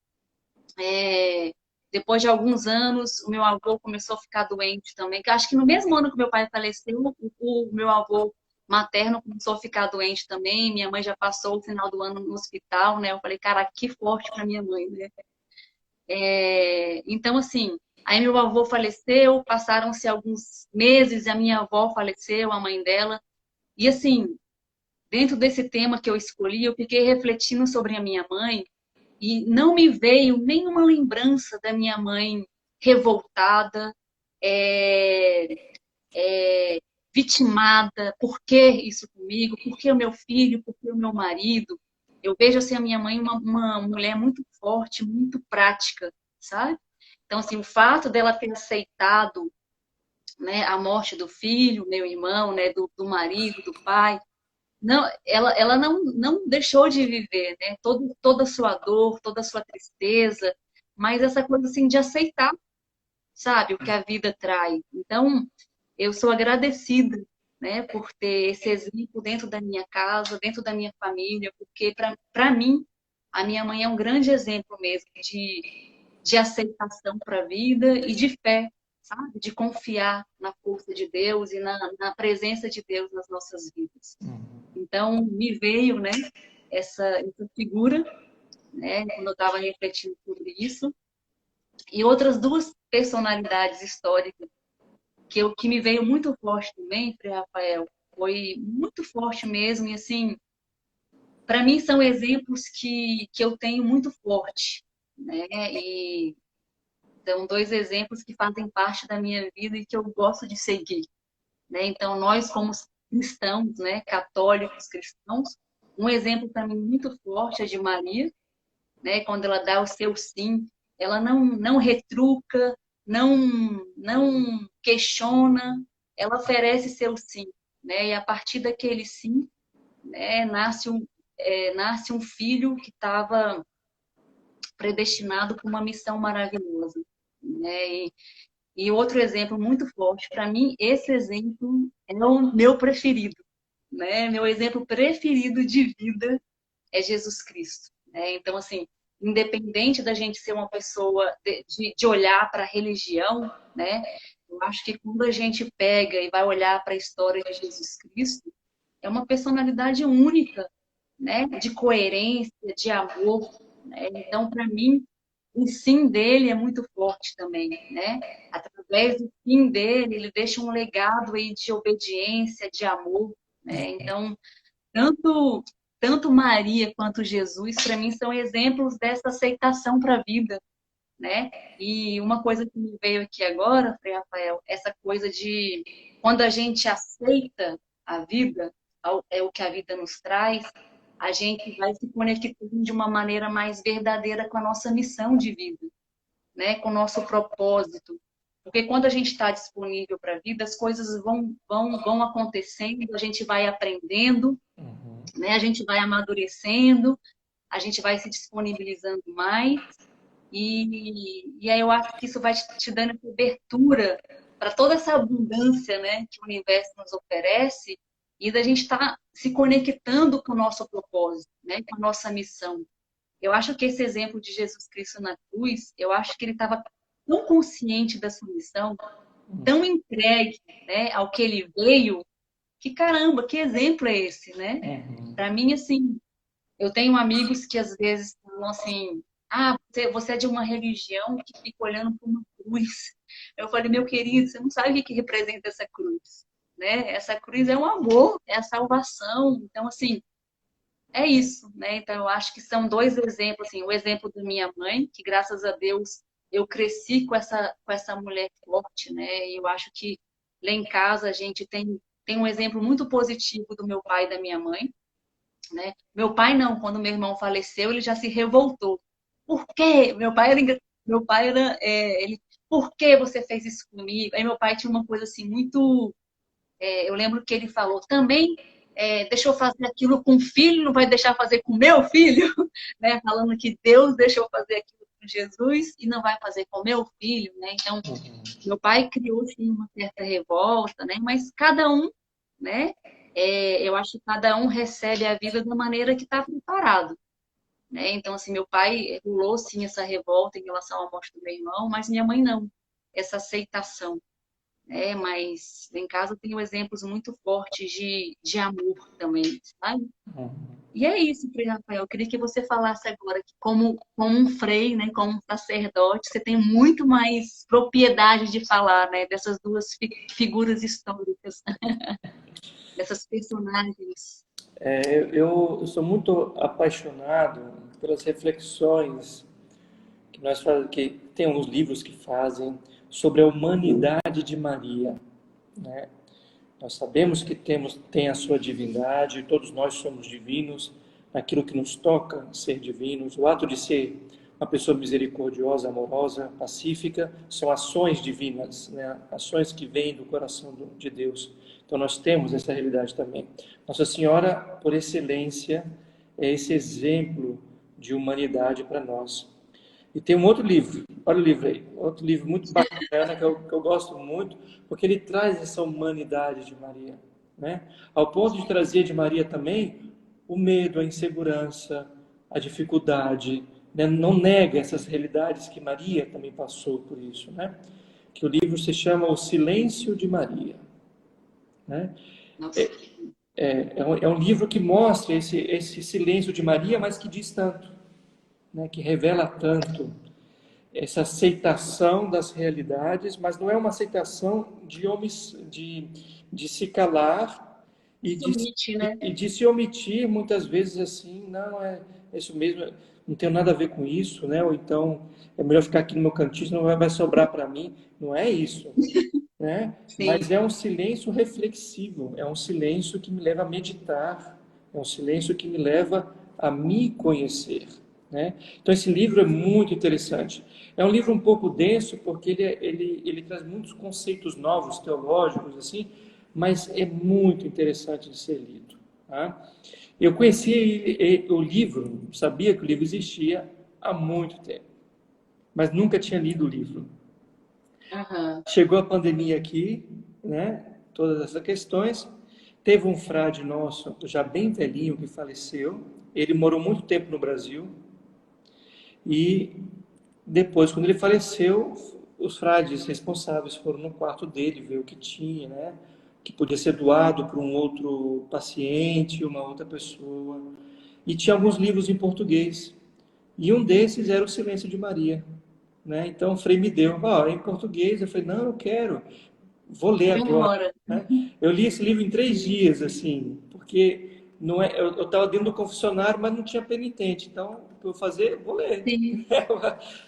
É, Depois de alguns anos, o meu avô começou a ficar doente também. Que acho que no mesmo ano que meu pai faleceu, o meu avô materno começou a ficar doente também. Minha mãe já passou o final do ano no hospital, né? Eu falei, cara, que forte para minha mãe, né? Então, assim, aí meu avô faleceu, passaram-se alguns meses, a minha avó faleceu, a mãe dela. E, assim, dentro desse tema que eu escolhi, eu fiquei refletindo sobre a minha mãe e não me veio nenhuma lembrança da minha mãe revoltada, é, é, vitimada. Por que isso comigo? Por que o meu filho? Por que o meu marido? Eu vejo assim a minha mãe uma mulher muito forte, muito prática, sabe? Então, assim, o fato dela ter aceitado, né, a morte do filho, meu irmão, né, do marido, do pai, não, ela não deixou de viver, né? Toda a sua dor, toda a sua tristeza, mas essa coisa assim de aceitar, sabe, o que a vida traz. Então, eu sou agradecida, né, por ter esse exemplo dentro da minha casa, dentro da minha família, porque para mim, a minha mãe é um grande exemplo mesmo de aceitação para a vida e de fé, sabe, de confiar na força de Deus e na presença de Deus nas nossas vidas. Então, me veio, né, essa figura, né, quando eu estava refletindo sobre isso. E outras duas personalidades históricas que me veio muito forte também, Frei Rafael, foi muito forte mesmo, e assim, para mim são exemplos que eu tenho muito forte, né, e são dois exemplos que fazem parte da minha vida e que eu gosto de seguir, né, então nós como cristãos, né, católicos cristãos, um exemplo para mim muito forte é de Maria, né? Quando ela dá o seu sim, ela não retruca, não questiona, ela oferece seu sim, né? E a partir daquele sim, né, nasce um filho que estava predestinado para uma missão maravilhosa, né? E outro exemplo muito forte, para mim, esse exemplo é o meu preferido, né? Meu exemplo preferido de vida é Jesus Cristo, né? Então, assim, independente da gente ser uma pessoa de olhar para a religião, né? Eu acho que quando a gente pega e vai olhar para a história de Jesus Cristo, é uma personalidade única, né? De coerência, de amor, né? Então, para mim, o sim dele é muito forte também, né? Através do sim dele, ele deixa um legado aí de obediência, de amor, né? Então, tanto, tanto Maria quanto Jesus, para mim, são exemplos dessa aceitação para a vida, né? E uma coisa que me veio aqui agora, Frei Rafael, essa coisa de quando a gente aceita a vida, é o que a vida nos traz, a gente vai se conectando de uma maneira mais verdadeira com a nossa missão de vida, né? Com o nosso propósito. Porque quando a gente está disponível para a vida, as coisas vão acontecendo, a gente vai aprendendo, né? A gente vai amadurecendo, a gente vai se disponibilizando mais, e aí eu acho que isso vai te dando cobertura para toda essa abundância, né, que o universo nos oferece, e da gente estar se conectando com o nosso propósito, né, com a nossa missão. Eu acho que esse exemplo de Jesus Cristo na cruz, eu acho que ele estava tão consciente da sua missão, tão entregue, né, ao que ele veio, que caramba, que exemplo é esse, né? Para mim, assim, Eu tenho amigos que às vezes falam assim, ah, você é de uma religião que fica olhando para uma cruz. Eu falei, meu querido, você não sabe o que que representa essa cruz, né? Essa cruz é um amor, é a salvação. Então, assim, é isso, né? Então, eu acho que são dois exemplos, assim, o exemplo da minha mãe, que graças a Deus eu cresci com essa mulher forte, né? E eu acho que lá em casa a gente tem um exemplo muito positivo do meu pai e da minha mãe, né? Meu pai não, quando meu irmão faleceu, ele já se revoltou. Por quê? Meu pai era, ele, por que você fez isso comigo? Aí meu pai tinha uma coisa assim muito, eu lembro que ele falou, também deixou fazer aquilo com o filho, não vai deixar fazer com meu filho, né? Falando que Deus deixou fazer aquilo com Jesus e não vai fazer com meu filho, né? Então, meu pai criou sim uma certa revolta, né? Mas cada um, né? Eu acho que cada um recebe a vida da maneira que está preparado, né? Então, assim, meu pai rolou sim essa revolta em relação à morte do meu irmão, mas minha mãe não. Essa aceitação, né? Mas em casa eu tenho exemplos muito fortes de amor também, sabe? E é isso, Frei Rafael. Eu queria que você falasse agora que como um frei, né, como um sacerdote, você tem muito mais propriedade de falar, né, dessas duas figuras históricas, dessas personagens. Eu sou muito apaixonado pelas reflexões que tem alguns livros que fazem sobre a humanidade de Maria, né? Nós sabemos que tem a sua divindade, todos nós somos divinos, naquilo que nos toca ser divinos. O ato de ser uma pessoa misericordiosa, amorosa, pacífica, são ações divinas, né? Ações que vêm do coração de Deus. Então nós temos essa realidade também. Nossa Senhora, por excelência, é esse exemplo de humanidade para nós. E tem um outro livro, olha o livro aí, outro livro muito bacana que eu gosto muito, porque ele traz essa humanidade de Maria, né? Ao ponto de trazer de Maria também o medo, a insegurança, a dificuldade, né? Não nega essas realidades que Maria também passou por isso, né? Que o livro se chama O Silêncio de Maria, né? Nossa, É um livro que mostra esse silêncio de Maria, mas que diz tanto, né? Que revela tanto essa aceitação das realidades, mas não é uma aceitação de se calar e isso omite, né? de se omitir muitas vezes assim, não é isso mesmo, não tenho nada a ver com isso, né? Ou então é melhor ficar aqui no meu cantinho, não vai sobrar para mim. Não é isso, né? Sim, Mas é um silêncio reflexivo, é um silêncio que me leva a meditar, é um silêncio que me leva a me conhecer, né? Então esse livro é muito interessante. É um livro um pouco denso porque ele traz muitos conceitos novos teológicos assim, mas é muito interessante de ser lido, tá? Eu conheci o livro, sabia que o livro existia há muito tempo, mas nunca tinha lido o livro. aham. Chegou a pandemia aqui, né? Todas essas questões. Teve um frade nosso, já bem velhinho, que faleceu. Ele morou muito tempo no Brasil. E depois, quando ele faleceu, os frades responsáveis foram no quarto dele ver o que tinha, né? Que podia ser doado para um outro paciente, uma outra pessoa. E tinha alguns livros em português. E um desses era O Silêncio de Maria, né? Então o Frei me deu, em português. Eu falei, não, eu quero, vou ler agora, Demora. né? Eu li esse livro em 3 dias, assim, porque não é, eu estava dentro do confessionário, mas não tinha penitente. Então, o que eu vou fazer? Vou ler. Sim.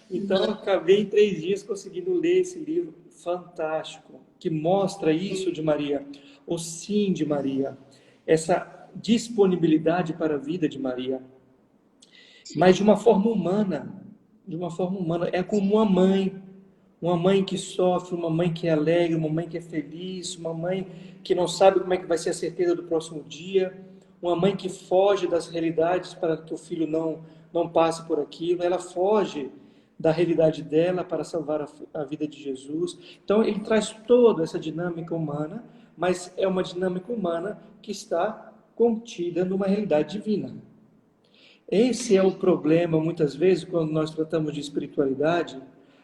Então, eu acabei em 3 dias conseguindo ler esse livro fantástico, que mostra isso de Maria, o sim de Maria, essa disponibilidade para a vida de Maria, mas de Sim. uma forma humana, de uma forma humana. É como uma mãe que sofre, uma mãe que é alegre, uma mãe que é feliz, uma mãe que não sabe como é que vai ser a certeza do próximo dia, uma mãe que foge das realidades para que o filho não passe por aquilo, ela foge da realidade dela para salvar a vida de Jesus. Então ele traz toda essa dinâmica humana, mas é uma dinâmica humana que está contida numa realidade divina. Esse é o Sim. problema, muitas vezes, quando nós tratamos de espiritualidade,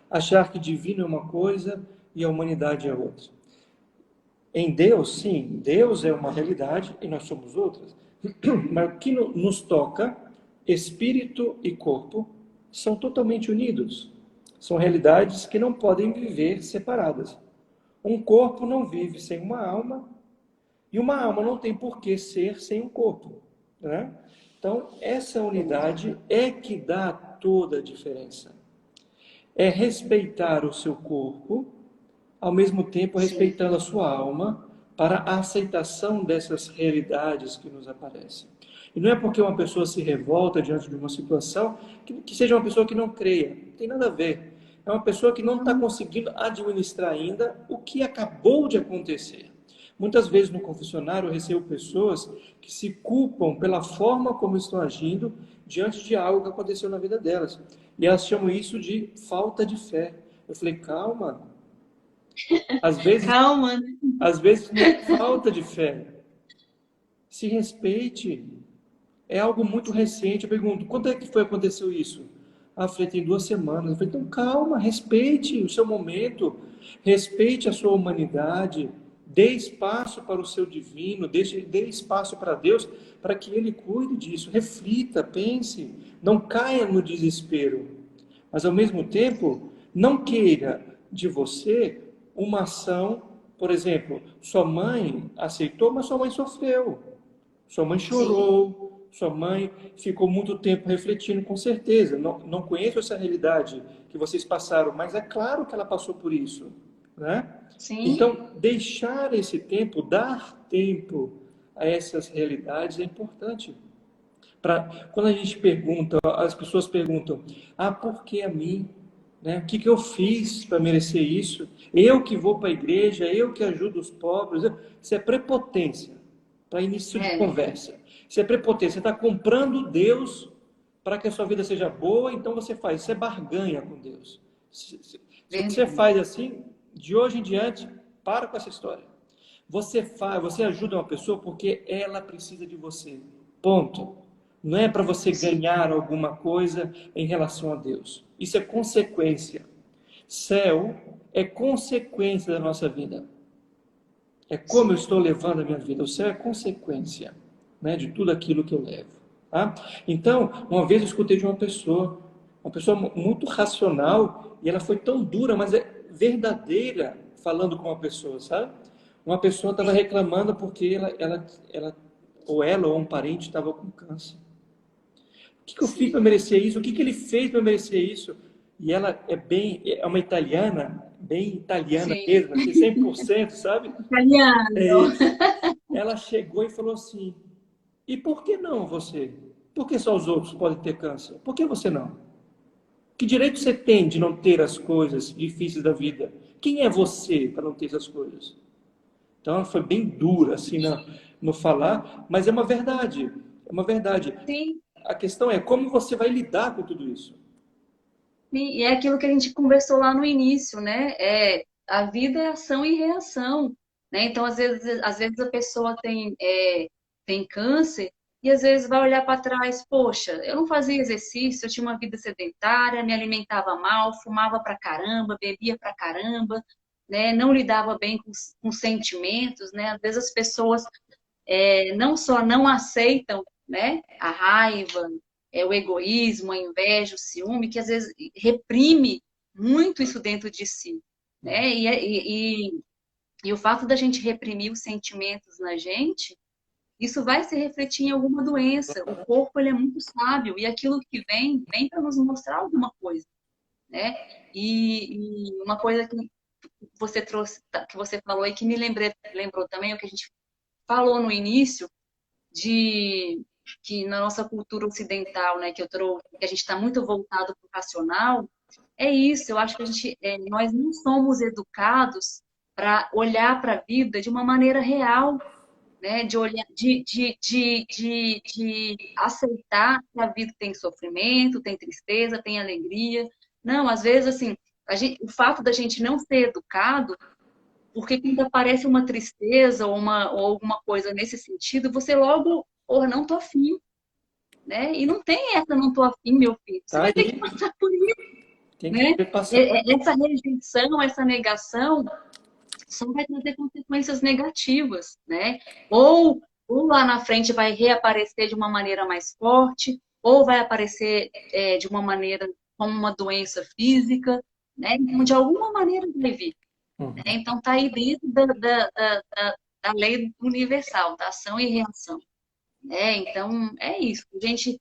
achar que divino é uma coisa e a humanidade é outra. Em Deus, sim, Deus é uma realidade e nós somos outras. Mas o que nos toca espírito e corpo são totalmente unidos. São realidades que não podem viver separadas. Um corpo não vive sem uma alma, e uma alma não tem por que ser sem um corpo, né? Então, essa unidade é que dá toda a diferença. É respeitar o seu corpo, ao mesmo tempo Sim. respeitando a sua alma, para a aceitação dessas realidades que nos aparecem. E não é porque uma pessoa se revolta diante de uma situação que seja uma pessoa que não creia. Não tem nada a ver. É uma pessoa que não está conseguindo administrar ainda o que acabou de acontecer. Muitas vezes no confessionário eu recebo pessoas que se culpam pela forma como estão agindo diante de algo que aconteceu na vida delas. E elas chamam isso de falta de fé. Eu falei, calma. Às vezes, Calma, né? às vezes não é falta de fé. Se respeite. É algo muito recente. Eu pergunto, quando é que foi que aconteceu isso? Ah, eu falei, tem 2 semanas. Eu falei, então calma, respeite o seu momento, respeite a sua humanidade, dê espaço para o seu divino, dê espaço para Deus, para que Ele cuide disso. Reflita, pense, não caia no desespero. Mas ao mesmo tempo, não queira de você uma ação, por exemplo, sua mãe aceitou, mas sua mãe sofreu. Sua mãe Sim, chorou, sua mãe ficou muito tempo refletindo, com certeza. Não conheço essa realidade que vocês passaram, mas é claro que ela passou por isso, né? sim, Então, deixar esse tempo, dar tempo a essas realidades é importante. Quando a gente pergunta, as pessoas perguntam: ah, por que a mim? Né? O que, que eu fiz para merecer isso? Eu que vou para a igreja, eu que ajudo os pobres. Isso é prepotência para início de é, conversa. Isso é prepotência. Você está comprando Deus para que a sua vida seja boa, então você faz. Isso é barganha com Deus. Se você verdade. faz assim, de hoje em diante, para com essa história. Você ajuda uma pessoa porque ela precisa de você. Ponto. Não é para você Sim, ganhar alguma coisa em relação a Deus. Isso é consequência. Céu é consequência da nossa vida. É como eu sim. estou levando a minha vida. O céu é consequência, né, de tudo aquilo que eu levo. Tá? Então, uma vez eu escutei de uma pessoa muito racional, e ela foi tão dura, mas é verdadeira, falando com uma pessoa, sabe? Uma pessoa estava reclamando porque ou um parente estava com câncer. O que eu fiz Sim, para merecer isso? O que ele fez para merecer isso? E ela é uma italiana, bem italiana sim. mesmo, assim, 100%, sabe? É Italiano. isso. Ela chegou e falou assim: e por que não você? Por que só os outros podem ter câncer? Por que você não? Que direito você tem de não ter as coisas difíceis da vida? Quem é você para não ter essas coisas? Então ela foi bem dura assim no falar, mas é uma verdade. É uma verdade. Sim, A questão é como você vai lidar com tudo isso. sim. E é aquilo que a gente conversou lá no início, né? A vida é ação e reação, né? Então, às vezes a pessoa tem câncer e às vezes vai olhar para trás, poxa, eu não fazia exercício, eu tinha uma vida sedentária, me alimentava mal, fumava pra caramba, bebia pra caramba, né? Não lidava bem com sentimentos, né? Às vezes as pessoas não só não aceitam, né, a raiva, o egoísmo, a inveja, o ciúme, que às vezes reprime muito isso dentro de si, né? E o fato da gente reprimir os sentimentos na gente, isso vai se refletir em alguma doença. O corpo ele é muito sábio e aquilo que vem para nos mostrar alguma coisa, né? E uma coisa que você trouxe, que você falou e que lembrou também o que a gente falou no início de que na nossa cultura ocidental, né, que eu trouxe, que a gente está muito voltado para o racional, é isso. Eu acho que nós não somos educados para olhar para a vida de uma maneira real, né, de olhar, de aceitar que a vida tem sofrimento, tem tristeza, tem alegria. Não, às vezes assim, o fato da gente não ser educado porque quando aparece uma tristeza ou alguma coisa nesse sentido, você logo, porra, não tô afim, né? E não tem essa, não tô afim, meu filho. Você Tá vai ter que aí, passar por isso, tem que né? saber passar. Essa rejeição, essa negação, só vai trazer consequências negativas, né? Ou lá na frente vai reaparecer de uma maneira mais forte, ou vai aparecer de uma maneira como uma doença física, né? Então, de alguma maneira vai vir. Né? Uhum. Então, está aí dentro da lei universal, da ação e reação. Né? Então, é isso. A gente,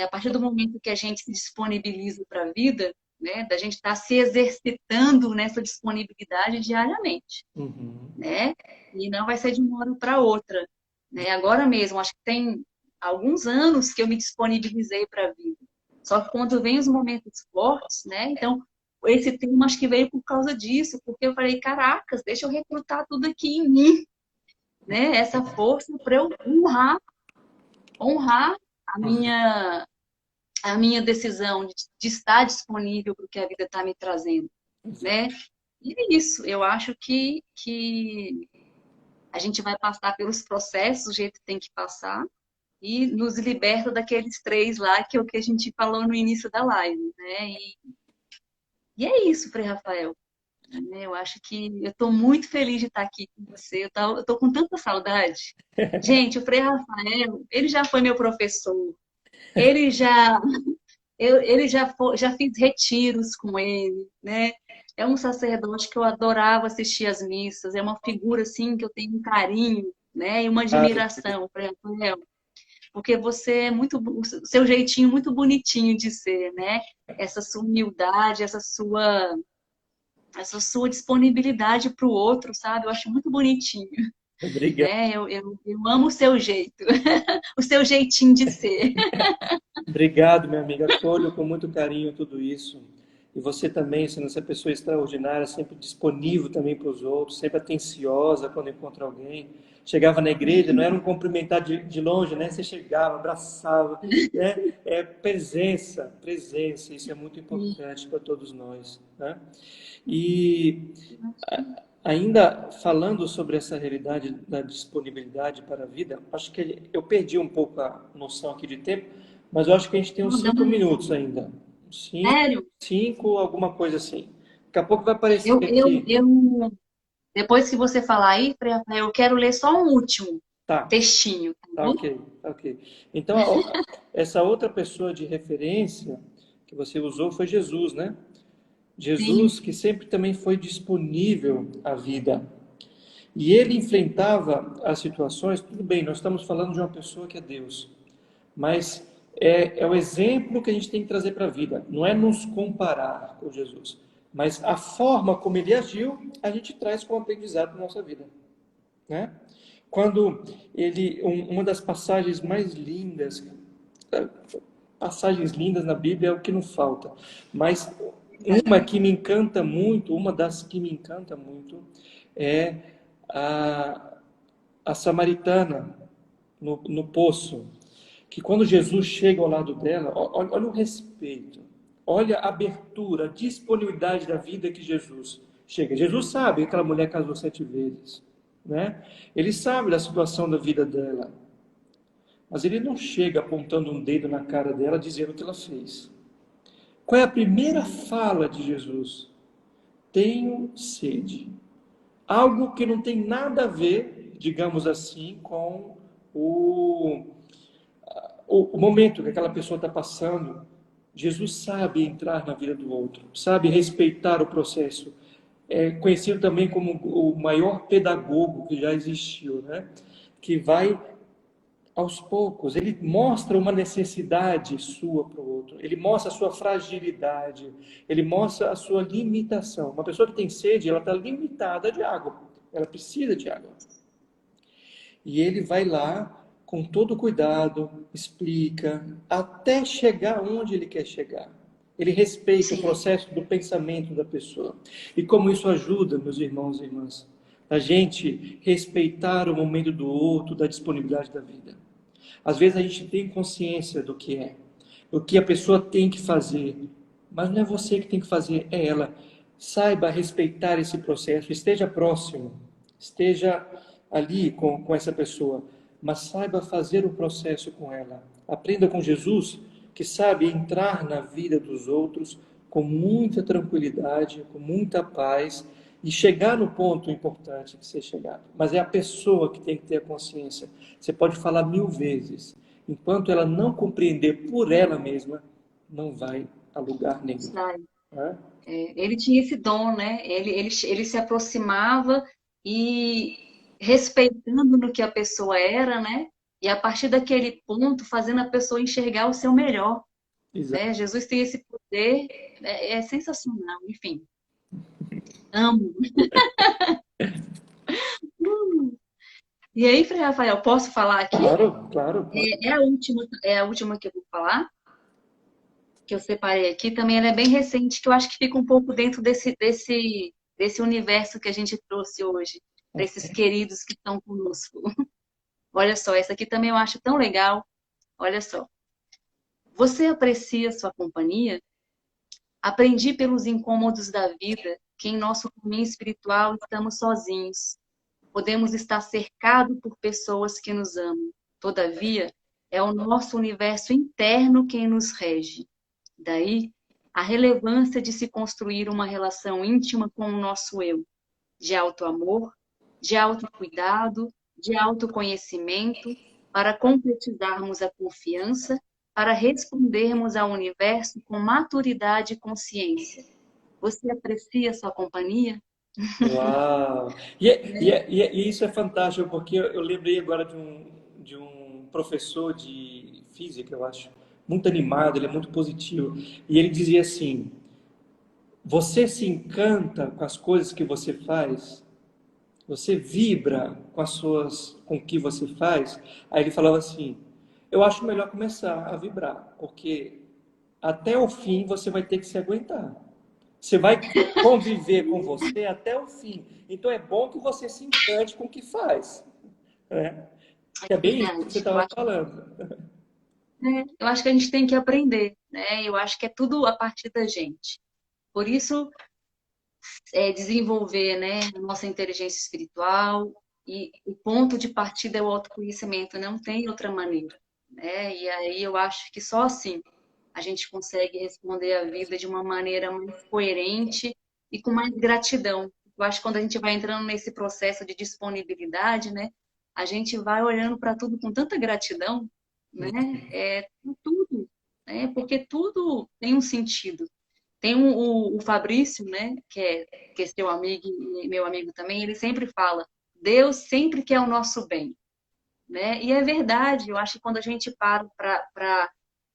a partir do momento que a gente se disponibiliza para a vida, né, da gente estar se exercitando nessa disponibilidade diariamente, Uhum. né? E não vai ser de uma hora para outra, né? Agora mesmo, acho que tem alguns anos que eu me disponibilizei para a vida. Só que quando vem os momentos fortes, né? Então, esse tema acho que veio por causa disso, porque eu falei, caracas, deixa eu recrutar tudo aqui em mim, né? Essa força para eu honrar a minha decisão de estar disponível para o que a vida está me trazendo, né? E é isso, eu acho que a gente vai passar pelos processos do jeito que tem que passar e nos liberta daqueles três lá, que é o que a gente falou no início da live, né? E é isso, Frei Rafael. Né? Eu acho que eu estou muito feliz de estar aqui com você. Eu tô com tanta saudade. Gente, o Frei Rafael, ele já foi meu professor. Ele já, ele já fiz retiros com ele, né? É um sacerdote que eu adorava assistir às missas. É uma figura assim que eu tenho um carinho, né? E uma Obrigado. admiração, Frei Rafael, porque você é muito, o seu jeitinho muito bonitinho de ser, né? Essa sua humildade, essa sua disponibilidade para o outro, sabe? Eu acho muito bonitinho, Obrigado. né? Eu amo o seu jeito, o seu jeitinho de ser. Obrigado, minha amiga. Acolho com muito carinho tudo isso. E você também, sendo essa pessoa extraordinária, sempre disponível também para os outros, sempre atenciosa quando encontra alguém. Chegava na igreja, não era um cumprimentar de longe, né? Você chegava, abraçava, né? É presença, presença. Isso é muito importante para todos nós, né? E ainda falando sobre essa realidade da disponibilidade para a vida, acho que eu perdi um pouco a noção aqui de tempo, mas eu acho que a gente tem uns 5 minutos ainda. Cinco, Sério, cinco, alguma coisa assim. Daqui a pouco vai aparecer eu, eu, aqui. eu, depois que você falar aí, eu quero ler só um último Tá, textinho, tá tá bom? ok, tá ok. Então, essa outra pessoa de referência que você usou foi Jesus, né? Sim, Jesus que sempre também foi disponível à vida. E ele enfrentava as situações, tudo bem, nós estamos falando de uma pessoa que é Deus, mas é o exemplo que a gente tem que trazer para a vida, não é nos comparar com Jesus, mas a forma como ele agiu, a gente traz como aprendizado para a nossa vida, né? Quando uma das passagens mais lindas, passagens lindas na Bíblia é o que não falta, mas uma que me encanta muito, uma das que me encanta muito, é a, a samaritana no poço, que quando Jesus chega ao lado dela, olha o respeito, olha a abertura, a disponibilidade da vida que Jesus chega. Jesus sabe que aquela mulher casou 7 vezes, né? Ele sabe da situação da vida dela, mas ele não chega apontando um dedo na cara dela dizendo o que ela fez. Qual é a primeira fala de Jesus? Tenho sede. Algo que não tem nada a ver, digamos assim, com o, o momento que aquela pessoa está passando. Jesus sabe entrar na vida do outro, sabe respeitar o processo. É conhecido também como o maior pedagogo que já existiu, né? Que vai aos poucos, ele mostra uma necessidade sua para o outro, ele mostra a sua fragilidade, ele mostra a sua limitação. Uma pessoa que tem sede, ela está limitada de água, ela precisa de água. E ele vai lá com todo cuidado, explica, até chegar onde ele quer chegar. Ele respeita o sim, processo do pensamento da pessoa. E como isso ajuda, meus irmãos e irmãs, a gente respeitar o momento do outro, da disponibilidade da vida. Às vezes a gente tem consciência do que é, do que a pessoa tem que fazer, mas não é você que tem que fazer, é ela. Saiba respeitar esse processo, esteja próximo, esteja ali com essa pessoa, mas saiba fazer o processo com ela. Aprenda com Jesus, que sabe entrar na vida dos outros com muita tranquilidade, com muita paz e chegar no ponto importante que ser chegado. Mas é a pessoa que tem que ter a consciência. Você pode falar 1000 vezes. enquanto ela não compreender por ela mesma, não vai a lugar nenhum. Sai. Né? Ele tinha esse dom, né? Ele se aproximava e respeitando no que a pessoa era, né? E a partir daquele ponto, fazendo a pessoa enxergar o seu melhor, Exato. né? Jesus tem esse poder, é sensacional, enfim. Amo. E aí, Frei Rafael, posso falar aqui? Claro, claro, claro. É a última que eu vou falar, que eu separei aqui. Também ela é bem recente, que eu acho que fica um pouco dentro desse universo que a gente trouxe hoje, para esses queridos que estão conosco. Olha só, essa aqui também eu acho tão legal. Olha só. Você aprecia sua companhia? Aprendi pelos incômodos da vida que em nosso caminho espiritual estamos sozinhos. Podemos estar cercados por pessoas que nos amam. Todavia, é o nosso universo interno quem nos rege. Daí, a relevância de se construir uma relação íntima com o nosso eu, de autoamor, de autocuidado, de autoconhecimento, para concretizarmos a confiança, para respondermos ao universo com maturidade e consciência. Você aprecia sua companhia? Uau! E isso é fantástico, porque eu lembrei agora de um professor de física, eu acho, muito animado, ele é muito positivo. E ele dizia assim: você se encanta com as coisas que você faz? Você vibra com com o que você faz? Aí ele falava assim: eu acho melhor começar a vibrar, porque até o fim você vai ter que se aguentar. Você vai conviver com você até o fim. Então é bom que você se encante com o que faz. Né? É É bem isso que você verdade. estava falando. Eu acho que a gente tem que aprender, né? Eu acho que é tudo a partir da gente. Por isso, desenvolver, né, a nossa inteligência espiritual e o ponto de partida é o autoconhecimento, não tem outra maneira, né? E aí eu acho que só assim a gente consegue responder à vida de uma maneira mais coerente e com mais gratidão. Eu acho que quando a gente vai entrando nesse processo de disponibilidade, né, a gente vai olhando para tudo com tanta gratidão, né? Tudo, né? Porque tudo tem um sentido. Tem o Fabrício, né, que é seu amigo e meu amigo também, ele sempre fala, Deus sempre quer o nosso bem, né? E é verdade, eu acho que quando a gente para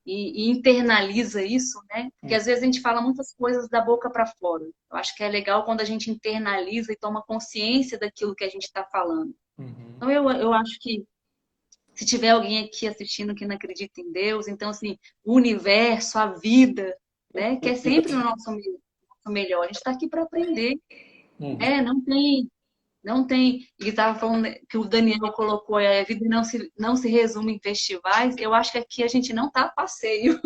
e internaliza isso, né? Porque às vezes a gente fala muitas coisas da boca para fora. Eu acho que é legal quando a gente internaliza e toma consciência daquilo que a gente está falando. Uhum. Então eu acho que se tiver alguém aqui assistindo que não acredita em Deus, então assim, o universo, a vida, né, que é sempre o nosso melhor. A gente está aqui para aprender, Uhum. né? Não tem. E estava falando que o Daniel colocou, a vida não se resume em festivais. Eu acho que aqui a gente não está a passeio.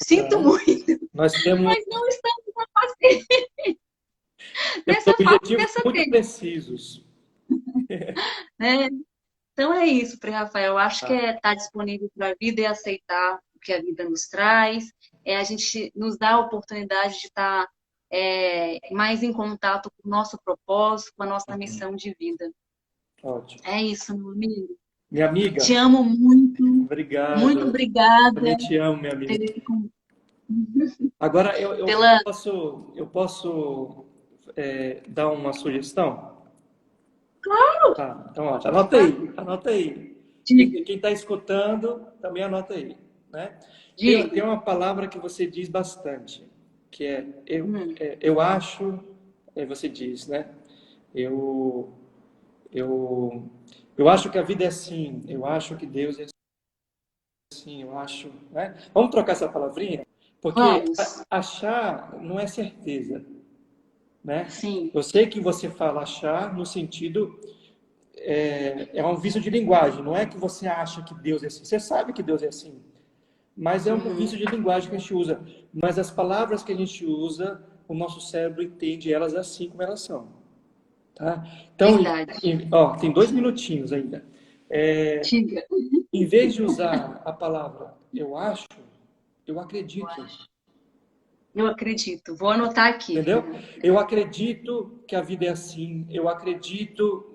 Sinto Tá? muito, Nós temos, mas não estamos a passeio temos nessa fase objetivos dessa muito vez, precisos. né? Então é isso, Frei Rafael. Eu acho que Tá? é estar disponível para a vida e aceitar o que a vida nos traz. É a gente nos dá a oportunidade de estar mais em contato com o nosso propósito, com a nossa missão de vida. Ótimo. É isso, meu amigo. Minha amiga, Te amo muito. Muito obrigado. obrigada Também te amo, minha amiga. Agora pela. eu posso dar uma sugestão? Tá, então, ó, anota aí, anota aí. Diga, Quem está escutando, também anota aí, né? Tem diga. uma palavra que você diz bastante, que é Hum, eu acho, você diz, né? Eu, eu, eu acho que a vida é assim, eu acho que Deus é assim, eu acho, né? Vamos trocar essa palavrinha? Porque vamos. achar não é certeza, né? Sim. Eu sei que você fala achar no sentido é um vício de linguagem. Não é que você acha que Deus é assim. Você sabe que Deus é assim. Mas é um vício Uhum. de linguagem que a gente usa. Mas as palavras que a gente usa, o nosso cérebro entende elas assim como elas são. Tá? Então, Verdade. ó, tem 2 minutinhos ainda. É, Diga. em vez de usar a palavra eu acho, eu Eu acredito. acho. Eu acredito. Vou anotar aqui. Entendeu? Eu acredito que a vida é assim. Eu acredito